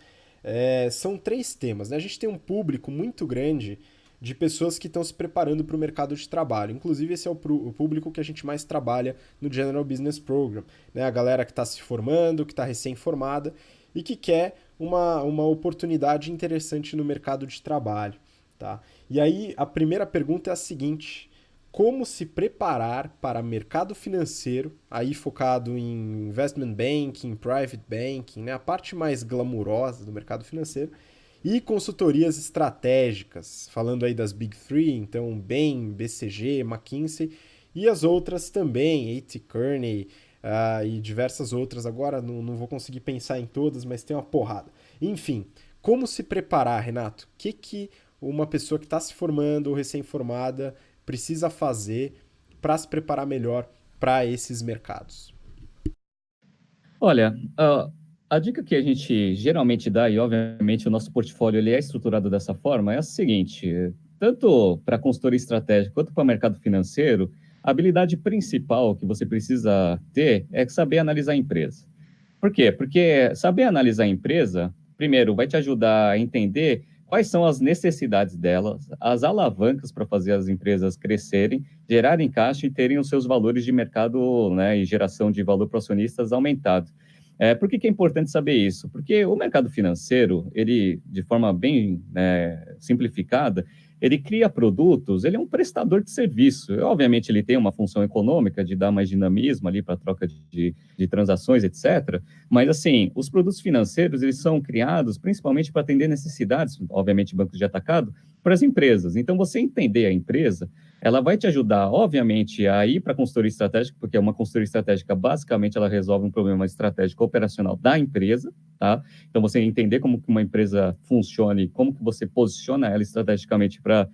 São 3 temas, né? A gente tem um público muito grande de pessoas que estão se preparando para o mercado de trabalho. Inclusive, esse é o público que a gente mais trabalha no General Business Program, né? A galera que está se formando, que está recém-formada e que quer uma oportunidade interessante no mercado de trabalho, tá? E aí, a primeira pergunta é a seguinte: como se preparar para mercado financeiro, aí focado em investment banking, private banking, né? A parte mais glamurosa do mercado financeiro, e consultorias estratégicas, falando aí das Big Three, então Bain, BCG, McKinsey, e as outras também, A.T. Kearney e diversas outras. Agora não vou conseguir pensar em todas, mas tem uma porrada. Enfim, como se preparar, Renato? O que uma pessoa que está se formando ou recém-formada precisa fazer para se preparar melhor para esses mercados? Olha, a dica que a gente geralmente dá, e obviamente o nosso portfólio ele é estruturado dessa forma, é a seguinte: tanto para consultoria estratégica quanto para mercado financeiro, a habilidade principal que você precisa ter é saber analisar a empresa. Por quê? Porque saber analisar a empresa, primeiro, vai te ajudar a entender quais são as necessidades delas, as alavancas para fazer as empresas crescerem, gerarem caixa e terem os seus valores de mercado, né, e geração de valor para acionistas aumentado. Por que é importante saber isso? Porque o mercado financeiro, ele, de forma bem simplificada, ele cria produtos, ele é um prestador de serviço. Obviamente, ele tem uma função econômica de dar mais dinamismo ali para a troca de transações, etc. Mas, assim, os produtos financeiros, eles são criados principalmente para atender necessidades, obviamente, bancos de atacado, para as empresas. Então, você entender a empresa, ela vai te ajudar, obviamente, a ir para a consultoria estratégica, porque uma consultoria estratégica, basicamente, ela resolve um problema estratégico operacional da empresa, tá? Então, você entender como que uma empresa funciona e como que você posiciona ela estrategicamente para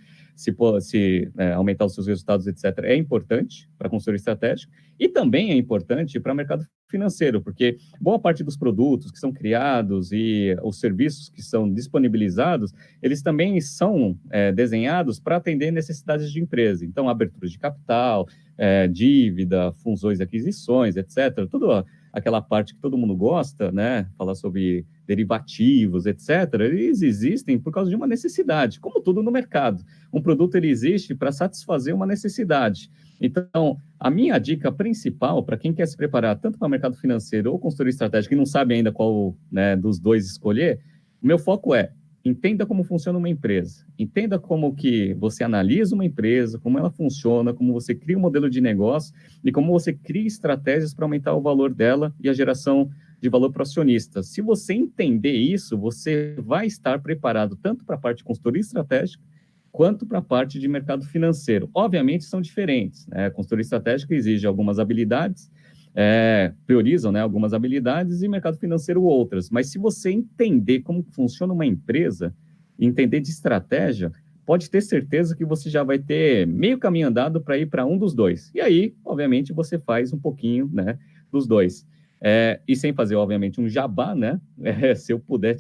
aumentar os seus resultados, etc., é importante para a consultoria estratégica e também é importante para o mercado financeiro, porque boa parte dos produtos que são criados e os serviços que são disponibilizados, eles também são desenhados para atender necessidades de empresa. Então, abertura de capital, dívida, fusões e aquisições, etc., tudo aquela parte que todo mundo gosta, né? Falar sobre derivativos, etc., eles existem por causa de uma necessidade, como tudo no mercado. Um produto ele existe para satisfazer uma necessidade. Então, a minha dica principal para quem quer se preparar tanto para o mercado financeiro ou consultoria estratégica e não sabe ainda qual, né, dos dois escolher, o meu foco é entenda como funciona uma empresa, entenda como que você analisa uma empresa, como ela funciona, como você cria um modelo de negócio e como você cria estratégias para aumentar o valor dela e a geração de valor para o acionista. Se você entender isso, você vai estar preparado tanto para a parte de consultoria estratégica quanto para a parte de mercado financeiro. Obviamente, são diferentes, né? A consultoria estratégica exige algumas habilidades, priorizam, né, algumas habilidades e mercado financeiro outras. Mas se você entender como funciona uma empresa, entender de estratégia, pode ter certeza que você já vai ter meio caminho andado para ir para um dos dois. E aí, obviamente, você faz um pouquinho, né, dos dois. E sem fazer, obviamente, um jabá, né? Se eu puder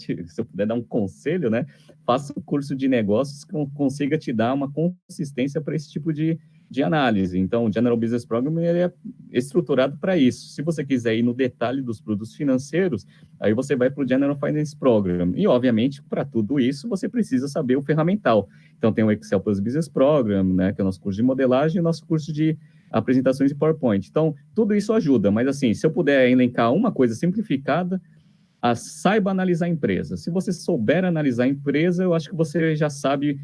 dar um conselho, né? Faça um curso de negócios que consiga te dar uma consistência para esse tipo de análise. Então, o General Business Program ele é estruturado para isso. Se você quiser ir no detalhe dos produtos financeiros, aí você vai para o General Finance Program. E, obviamente, para tudo isso, você precisa saber o ferramental. Então, tem o Excel Plus Business Program, né? Que é o nosso curso de modelagem e o nosso curso de apresentações de PowerPoint. Então, tudo isso ajuda, mas assim, se eu puder elencar uma coisa simplificada, saiba analisar a empresa. Se você souber analisar a empresa, eu acho que você já sabe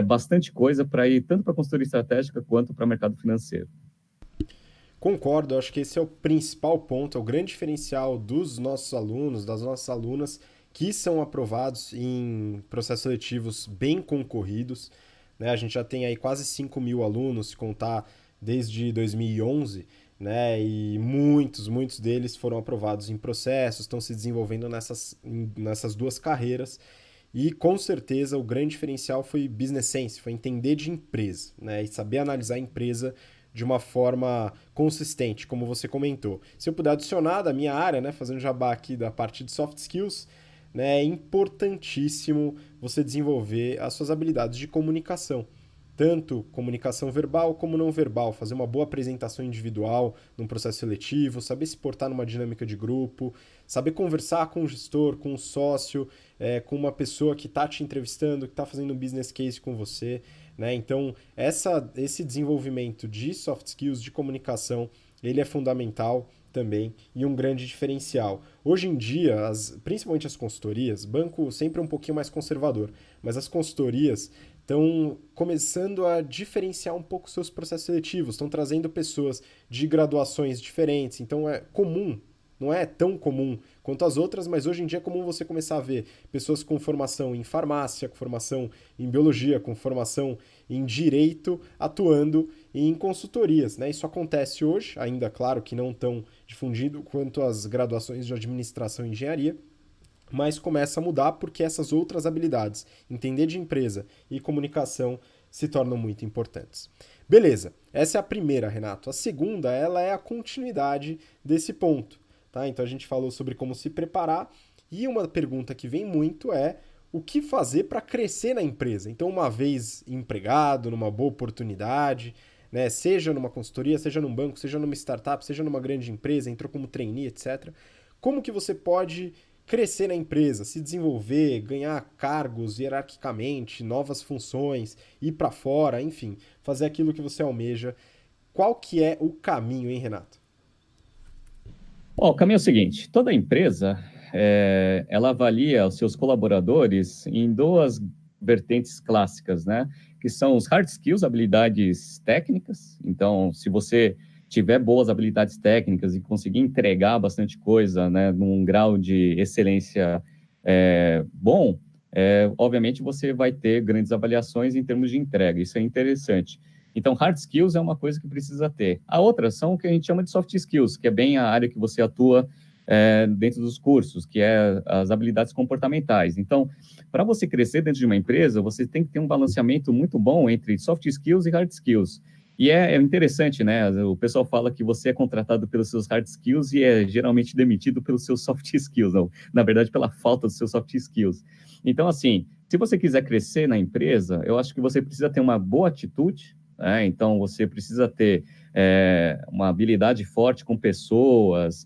bastante coisa para ir tanto para a consultoria estratégica quanto para o mercado financeiro. Concordo, acho que esse é o principal ponto, é o grande diferencial dos nossos alunos, das nossas alunas, que são aprovados em processos seletivos bem concorridos, né? A gente já tem aí quase 5 mil alunos, se contar desde 2011, né? E muitos deles foram aprovados em processos, estão se desenvolvendo nessas duas carreiras. E com certeza o grande diferencial foi business sense, foi entender de empresa, né? E saber analisar a empresa de uma forma consistente, como você comentou. Se eu puder adicionar da minha área, né, fazendo jabá aqui da parte de soft skills, né, é importantíssimo você desenvolver as suas habilidades de comunicação. Tanto comunicação verbal como não verbal, fazer uma boa apresentação individual num processo seletivo, saber se portar numa dinâmica de grupo, saber conversar com o gestor, com o sócio, com uma pessoa que está te entrevistando, que está fazendo um business case com você, né? Então, esse desenvolvimento de soft skills, de comunicação, ele é fundamental também e um grande diferencial. Hoje em dia, principalmente as consultorias, banco sempre é um pouquinho mais conservador, mas as consultorias estão começando a diferenciar um pouco seus processos seletivos, estão trazendo pessoas de graduações diferentes, então é comum, não é tão comum quanto as outras, mas hoje em dia é comum você começar a ver pessoas com formação em farmácia, com formação em biologia, com formação em direito, atuando em consultorias, né? Isso acontece hoje, ainda claro que não tão difundido quanto as graduações de administração e engenharia, mas começa a mudar porque essas outras habilidades, entender de empresa e comunicação, se tornam muito importantes. Beleza, essa é a primeira, Renato. A segunda, ela é a continuidade desse ponto, tá? Então a gente falou sobre como se preparar e uma pergunta que vem muito é o que fazer para crescer na empresa. Então, uma vez empregado, numa boa oportunidade, né, seja numa consultoria, seja num banco, seja numa startup, seja numa grande empresa, entrou como trainee, etc. Como que você pode crescer na empresa, se desenvolver, ganhar cargos hierarquicamente, novas funções, ir para fora, enfim, fazer aquilo que você almeja. Qual que é o caminho, hein, Renato? O caminho é o seguinte, toda empresa, ela avalia os seus colaboradores em duas vertentes clássicas, né? Que são os hard skills, habilidades técnicas. Então, se você tiver boas habilidades técnicas e conseguir entregar bastante coisa, né, num grau de excelência bom, obviamente você vai ter grandes avaliações em termos de entrega. Isso é interessante. Então, hard skills é uma coisa que precisa ter. A outra são o que a gente chama de soft skills, que é bem a área que você atua dentro dos cursos, que é as habilidades comportamentais. Então, para você crescer dentro de uma empresa, você tem que ter um balanceamento muito bom entre soft skills e hard skills. E é interessante, né? O pessoal fala que você é contratado pelos seus hard skills e é geralmente demitido pelos seus soft skills, não, na verdade, pela falta dos seus soft skills. Então, assim, se você quiser crescer na empresa, eu acho que você precisa ter uma boa atitude, né? Então, você precisa ter uma habilidade forte com pessoas,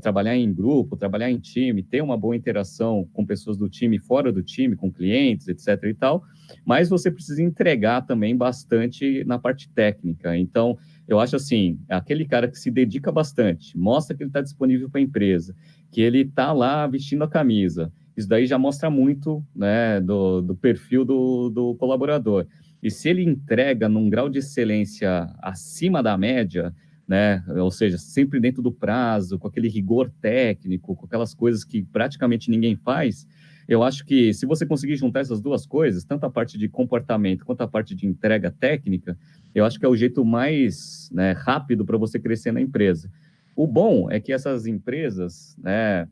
trabalhar em grupo, trabalhar em time, ter uma boa interação com pessoas do time, fora do time, com clientes, etc. e tal, mas você precisa entregar também bastante na parte técnica. Então, eu acho assim, aquele cara que se dedica bastante, mostra que ele está disponível para a empresa, que ele está lá vestindo a camisa, isso daí já mostra muito, né, do perfil do colaborador. E se ele entrega num grau de excelência acima da média, né? Ou seja, sempre dentro do prazo, com aquele rigor técnico, com aquelas coisas que praticamente ninguém faz, eu acho que se você conseguir juntar essas duas coisas, tanto a parte de comportamento quanto a parte de entrega técnica, eu acho que é o jeito mais, né, rápido para você crescer na empresa. O bom é que essas empresas, né,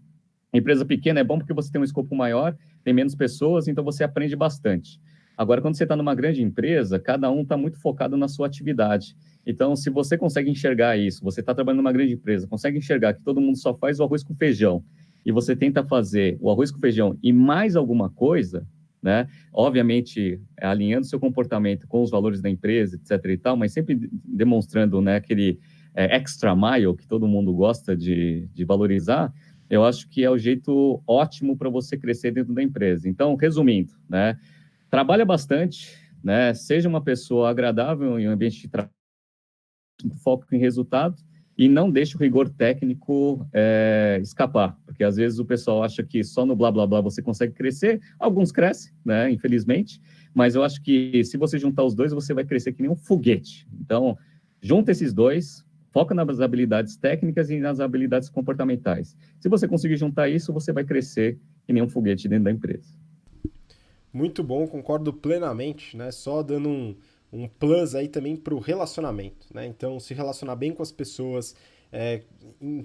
empresa pequena é bom porque você tem um escopo maior, tem menos pessoas, então você aprende bastante. Agora, quando você está numa grande empresa, cada um está muito focado na sua atividade. Então, se você consegue enxergar isso, você está trabalhando numa grande empresa, consegue enxergar que todo mundo só faz o arroz com feijão, e você tenta fazer o arroz com feijão e mais alguma coisa, né? Obviamente, alinhando seu comportamento com os valores da empresa, etc. e tal, mas sempre demonstrando, né, aquele extra mile que todo mundo gosta de valorizar, eu acho que é o jeito ótimo para você crescer dentro da empresa. Então, resumindo, né? Trabalha bastante, né? Seja uma pessoa agradável em um ambiente de trabalho, foco em resultado e não deixe o rigor técnico escapar, porque às vezes o pessoal acha que só no blá blá blá você consegue crescer, alguns crescem, né? Infelizmente, mas eu acho que se você juntar os dois, você vai crescer que nem um foguete. Então, junta esses dois, foca nas habilidades técnicas e nas habilidades comportamentais. Se você conseguir juntar isso, você vai crescer que nem um foguete dentro da empresa. Muito bom, concordo plenamente, né? Só dando um plus aí também para o relacionamento, né? Então, se relacionar bem com as pessoas,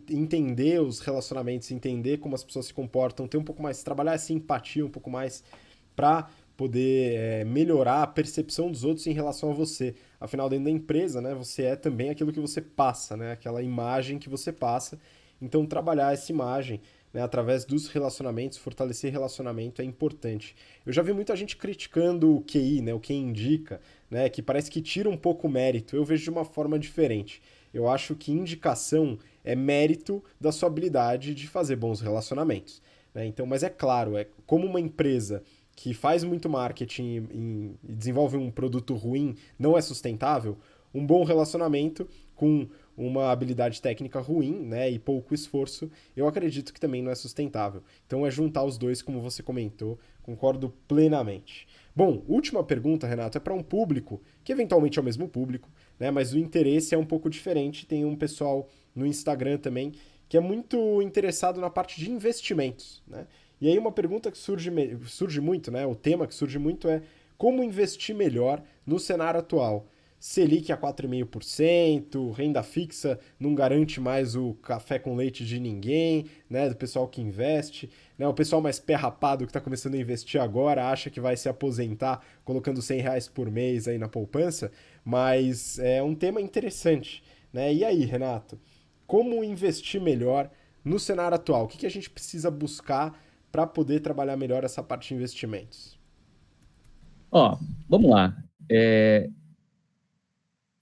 entender os relacionamentos, entender como as pessoas se comportam, ter um pouco mais, trabalhar essa empatia um pouco mais para poder melhorar a percepção dos outros em relação a você. Afinal, dentro da empresa, né, você é também aquilo que você passa, né? Aquela imagem que você passa. Então, trabalhar essa imagem, né, através dos relacionamentos, fortalecer relacionamento é importante. Eu já vi muita gente criticando o QI, né, o que indica, né, que parece que tira um pouco o mérito. Eu vejo de uma forma diferente. Eu acho que indicação é mérito da sua habilidade de fazer bons relacionamentos, né? Então, mas é claro, é como uma empresa que faz muito marketing e desenvolve um produto ruim não é sustentável, um bom relacionamento com uma habilidade técnica ruim, né, e pouco esforço, eu acredito que também não é sustentável. Então é juntar os dois, como você comentou, concordo plenamente. Bom, última pergunta, Renato, é para um público que eventualmente é o mesmo público, né, mas o interesse é um pouco diferente. Tem um pessoal no Instagram também que é muito interessado na parte de investimentos, né? E aí uma pergunta que surge muito, né? O tema que surge muito é como investir melhor no cenário atual. Selic a 4,5%, renda fixa não garante mais o café com leite de ninguém, né, do pessoal que investe, né, o pessoal mais pé rapado que está começando a investir agora acha que vai se aposentar colocando R$ 100 por mês aí na poupança, mas é um tema interessante, né? E aí, Renato, como investir melhor no cenário atual? O que a gente precisa buscar para poder trabalhar melhor essa parte de investimentos? Ó, vamos lá.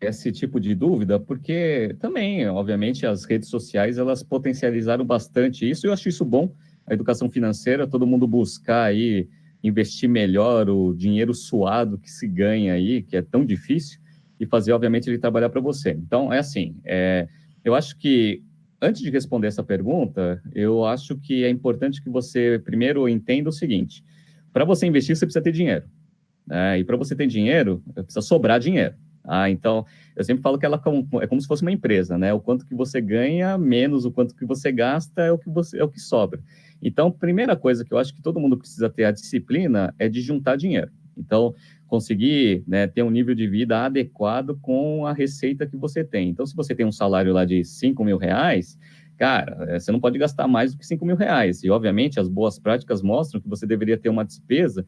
Esse tipo de dúvida, porque também, obviamente, as redes sociais, elas potencializaram bastante isso, e eu acho isso bom, a educação financeira, todo mundo buscar aí investir melhor o dinheiro suado que se ganha aí, que é tão difícil, e fazer, obviamente, ele trabalhar para você. Então, é assim, eu acho que, antes de responder essa pergunta, eu acho que é importante que você primeiro entenda o seguinte, para você investir, você precisa ter dinheiro, né? E para você ter dinheiro, precisa sobrar dinheiro. Então, eu sempre falo que ela é como se fosse uma empresa, né? O quanto que você ganha, menos o quanto que você gasta, é o que sobra. Então, primeira coisa que eu acho que todo mundo precisa ter a disciplina é de juntar dinheiro. Então, conseguir, né, ter um nível de vida adequado com a receita que você tem. Então, se você tem um salário lá de R$ 5.000, cara, você não pode gastar mais do que R$ 5.000. E, obviamente, as boas práticas mostram que você deveria ter uma despesa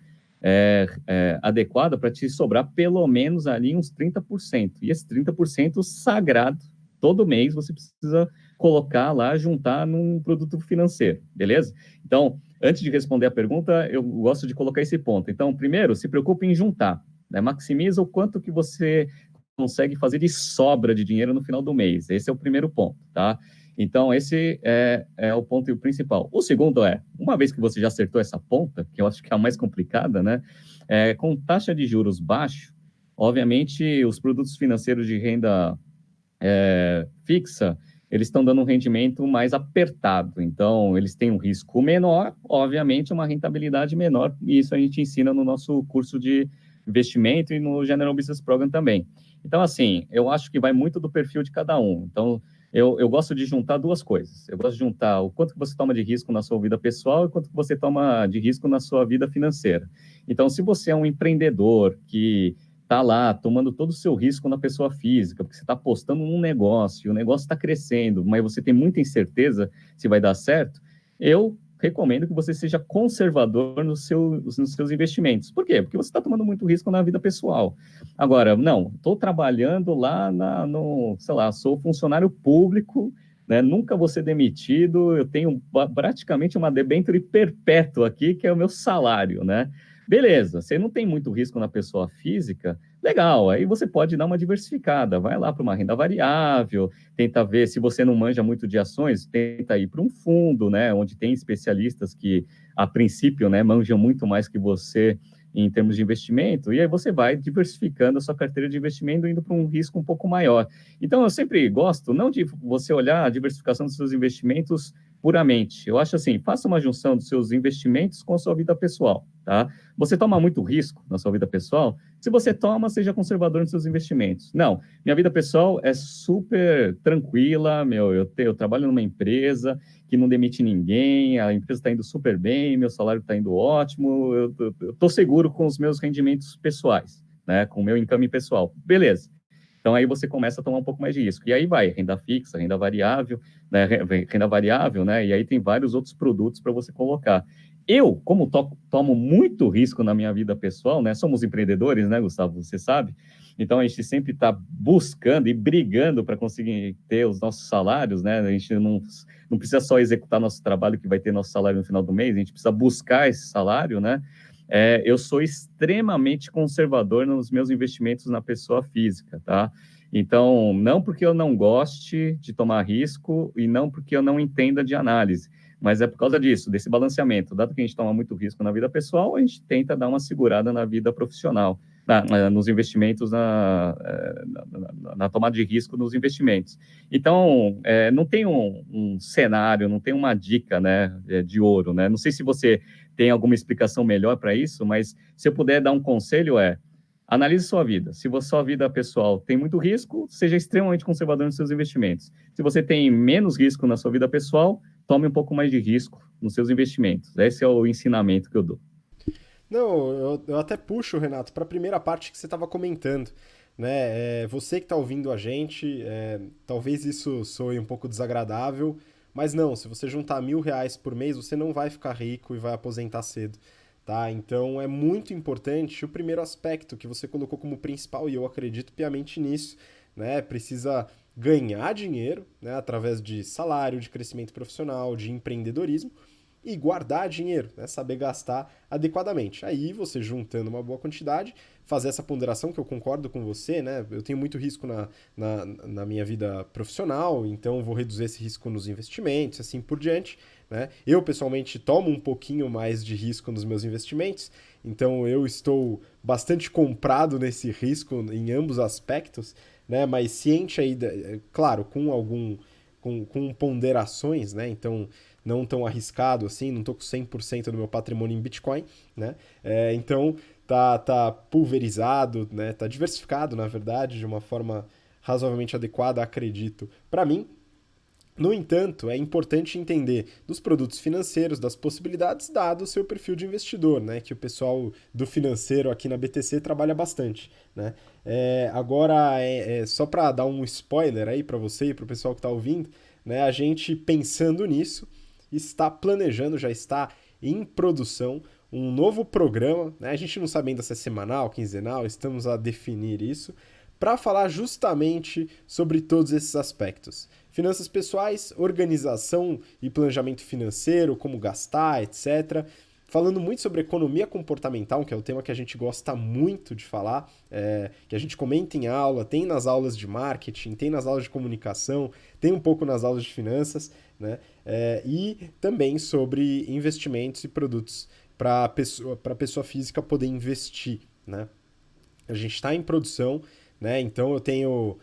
adequada para te sobrar pelo menos ali uns 30%. E esse 30% sagrado, todo mês você precisa colocar lá, juntar num produto financeiro, beleza? Então, antes de responder a pergunta, eu gosto de colocar esse ponto. Então, primeiro, se preocupe em juntar, né? Maximiza o quanto que você consegue fazer de sobra de dinheiro no final do mês. Esse é o primeiro ponto, tá? Então, esse é o ponto principal. O segundo uma vez que você já acertou essa ponta, que eu acho que é a mais complicada, né? Com taxa de juros baixo, obviamente, os produtos financeiros de renda fixa, eles estão dando um rendimento mais apertado. Então, eles têm um risco menor, obviamente, uma rentabilidade menor, e isso a gente ensina no nosso curso de investimento e no General Business Program também. Então, assim, eu acho que vai muito do perfil de cada um. Então, eu gosto de juntar duas coisas. Eu gosto de juntar o quanto que você toma de risco na sua vida pessoal e quanto que você toma de risco na sua vida financeira. Então, se você é um empreendedor que está lá tomando todo o seu risco na pessoa física, porque você está apostando num negócio, e o negócio está crescendo, mas você tem muita incerteza se vai dar certo, eu recomendo que você seja conservador nos seus investimentos. Por quê? Porque você está tomando muito risco na vida pessoal. Agora, não, estou trabalhando lá no, sei lá, sou funcionário público, né, nunca vou ser demitido, eu tenho praticamente uma debênture perpétua aqui, que é o meu salário, né? Beleza, você não tem muito risco na pessoa física, legal, aí você pode dar uma diversificada, vai lá para uma renda variável, tenta ver, se você não manja muito de ações, tenta ir para um fundo, né, onde tem especialistas que, a princípio, né, manjam muito mais que você em termos de investimento, e aí você vai diversificando a sua carteira de investimento, indo para um risco um pouco maior. Então, eu sempre gosto, não de você olhar a diversificação dos seus investimentos puramente. Eu acho assim, faça uma junção dos seus investimentos com a sua vida pessoal, tá? Você toma muito risco na sua vida pessoal? Se você toma, seja conservador nos seus investimentos. Não, minha vida pessoal é super tranquila, eu trabalho numa empresa que não demite ninguém, a empresa está indo super bem, meu salário está indo ótimo, eu estou seguro com os meus rendimentos pessoais, né? Com o meu income pessoal. Beleza. Então, aí você começa a tomar um pouco mais de risco. E aí vai, renda fixa, renda variável, né? E aí tem vários outros produtos para você colocar. Eu, como tomo muito risco na minha vida pessoal, né? Somos empreendedores, né, Gustavo? Você sabe? Então, a gente sempre está buscando e brigando para conseguir ter os nossos salários, né? A gente não precisa só executar nosso trabalho que vai ter nosso salário no final do mês, a gente precisa buscar esse salário, né? Eu sou extremamente conservador nos meus investimentos na pessoa física, tá? Então, não porque eu não goste de tomar risco e não porque eu não entenda de análise, mas é por causa disso, desse balanceamento. Dado que a gente toma muito risco na vida pessoal, a gente tenta dar uma segurada na vida profissional, nos investimentos, na tomada de risco nos investimentos. Então, não tem um cenário, não tem uma dica, né, de ouro, né? Não sei se você tem alguma explicação melhor para isso, mas se eu puder dar um conselho analise sua vida. Se sua vida pessoal tem muito risco, seja extremamente conservador nos seus investimentos. Se você tem menos risco na sua vida pessoal, tome um pouco mais de risco nos seus investimentos. Esse é o ensinamento que eu dou. Não, eu até puxo, Renato, para a primeira parte que você estava comentando, né? Você que está ouvindo a gente, talvez isso soe um pouco desagradável, mas não, se você juntar R$ 1.000 por mês, você não vai ficar rico e vai aposentar cedo, tá? Então é muito importante o primeiro aspecto que você colocou como principal, e eu acredito piamente nisso, né? Precisa ganhar dinheiro, né? Através de salário, de crescimento profissional, de empreendedorismo, e guardar dinheiro, né? Saber gastar adequadamente. Aí você juntando uma boa quantidade, fazer essa ponderação que eu concordo com você, né? Eu tenho muito risco na minha vida profissional, então vou reduzir esse risco nos investimentos, assim por diante, né? Eu pessoalmente tomo um pouquinho mais de risco nos meus investimentos, então eu estou bastante comprado nesse risco em ambos aspectos, né? Mas ciente aí, claro, com ponderações, né? Então não tão arriscado assim, não tô com 100% do meu patrimônio em Bitcoin, né? Então tá pulverizado, né? Tá diversificado, na verdade, de uma forma razoavelmente adequada, acredito, para mim. No entanto, é importante entender dos produtos financeiros, das possibilidades, dado o seu perfil de investidor, né? Que o pessoal do financeiro aqui na BTC trabalha bastante, né? Agora, só para dar um spoiler aí para você e para o pessoal que está ouvindo, né, a gente pensando nisso, está planejando, já está em produção um novo programa, né? A gente não sabe ainda se é semanal, quinzenal, estamos a definir isso, para falar justamente sobre todos esses aspectos. Finanças pessoais, organização e planejamento financeiro, como gastar, etc. Falando muito sobre economia comportamental, que é o tema que a gente gosta muito de falar, que a gente comenta em aula, tem nas aulas de marketing, tem nas aulas de comunicação, tem um pouco nas aulas de finanças, né? E também sobre investimentos e produtos para a pessoa física poder investir, né? A gente está em produção, né? Então eu tenho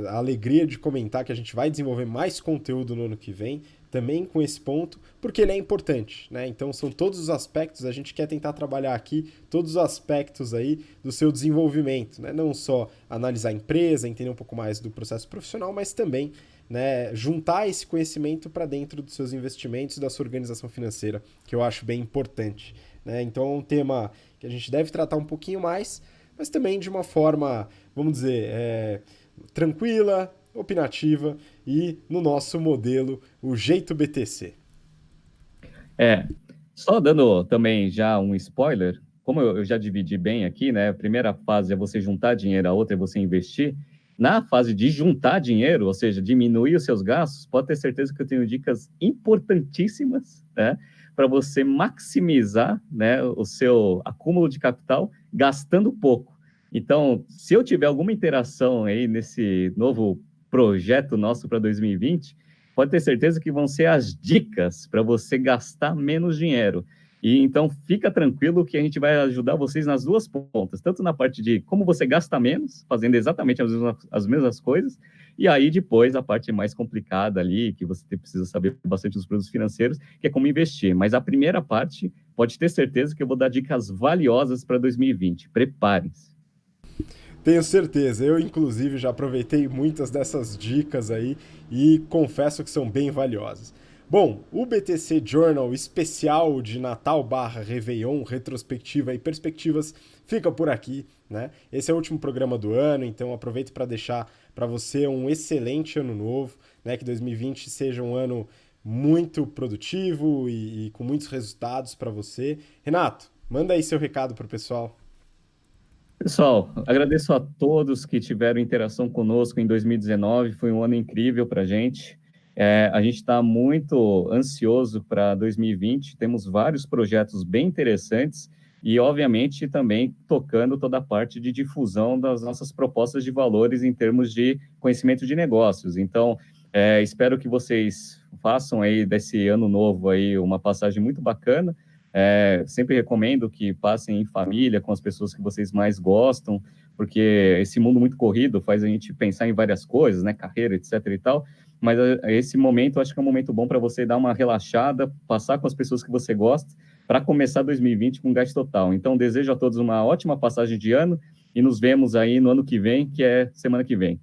a alegria de comentar que a gente vai desenvolver mais conteúdo no ano que vem, também com esse ponto, porque ele é importante, né? Então são todos os aspectos, a gente quer tentar trabalhar aqui todos os aspectos aí do seu desenvolvimento, né? Não só analisar a empresa, entender um pouco mais do processo profissional, mas também, né, juntar esse conhecimento para dentro dos seus investimentos e da sua organização financeira, que eu acho bem importante, né? Então é um tema que a gente deve tratar um pouquinho mais, mas também de uma forma, vamos dizer, tranquila, opinativa e no nosso modelo, o jeito BTC. É, só dando também já um spoiler, como eu já dividi bem aqui, né? A primeira fase é você juntar dinheiro, a outra é você investir. Na fase de juntar dinheiro, ou seja, diminuir os seus gastos, pode ter certeza que eu tenho dicas importantíssimas, né? Para você maximizar, né, o seu acúmulo de capital gastando pouco. Então, se eu tiver alguma interação aí nesse novo projeto nosso para 2020, pode ter certeza que vão ser as dicas para você gastar menos dinheiro. E então fica tranquilo que a gente vai ajudar vocês nas duas pontas, tanto na parte de como você gasta menos, fazendo exatamente as mesmas coisas, e aí depois a parte mais complicada ali, que você precisa saber bastante dos produtos financeiros, que é como investir. Mas a primeira parte, pode ter certeza que eu vou dar dicas valiosas para 2020. Preparem-se. Tenho certeza, eu inclusive já aproveitei muitas dessas dicas aí e confesso que são bem valiosas. Bom, o BTC Journal especial de Natal barra Réveillon, retrospectiva e perspectivas fica por aqui, né? Esse é o último programa do ano, então aproveito para deixar para você um excelente ano novo, né? Que 2020 seja um ano muito produtivo e com muitos resultados para você. Renato, manda aí seu recado para o pessoal. Pessoal, agradeço a todos que tiveram interação conosco em 2019, foi um ano incrível para a gente. A gente está muito ansioso para 2020, temos vários projetos bem interessantes e, obviamente, também tocando toda a parte de difusão das nossas propostas de valores em termos de conhecimento de negócios. Então, espero que vocês façam aí desse ano novo aí uma passagem muito bacana. Sempre recomendo que passem em família, com as pessoas que vocês mais gostam, porque esse mundo muito corrido faz a gente pensar em várias coisas, né, carreira, etc e tal, mas esse momento, acho que é um momento bom para você dar uma relaxada, passar com as pessoas que você gosta, para começar 2020 com gás total. Então, desejo a todos uma ótima passagem de ano e nos vemos aí no ano que vem, que é semana que vem.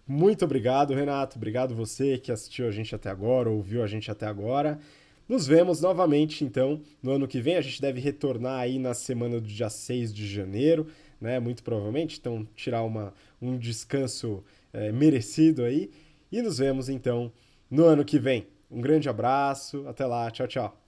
Muito obrigado, Renato. Obrigado você que assistiu a gente até agora, ouviu a gente até agora. Nos vemos novamente, então, no ano que vem. A gente deve retornar aí na semana do dia 6 de janeiro, né? Muito provavelmente. Então, tirar um descanso merecido aí. E nos vemos, então, no ano que vem. Um grande abraço. Até lá. Tchau, tchau.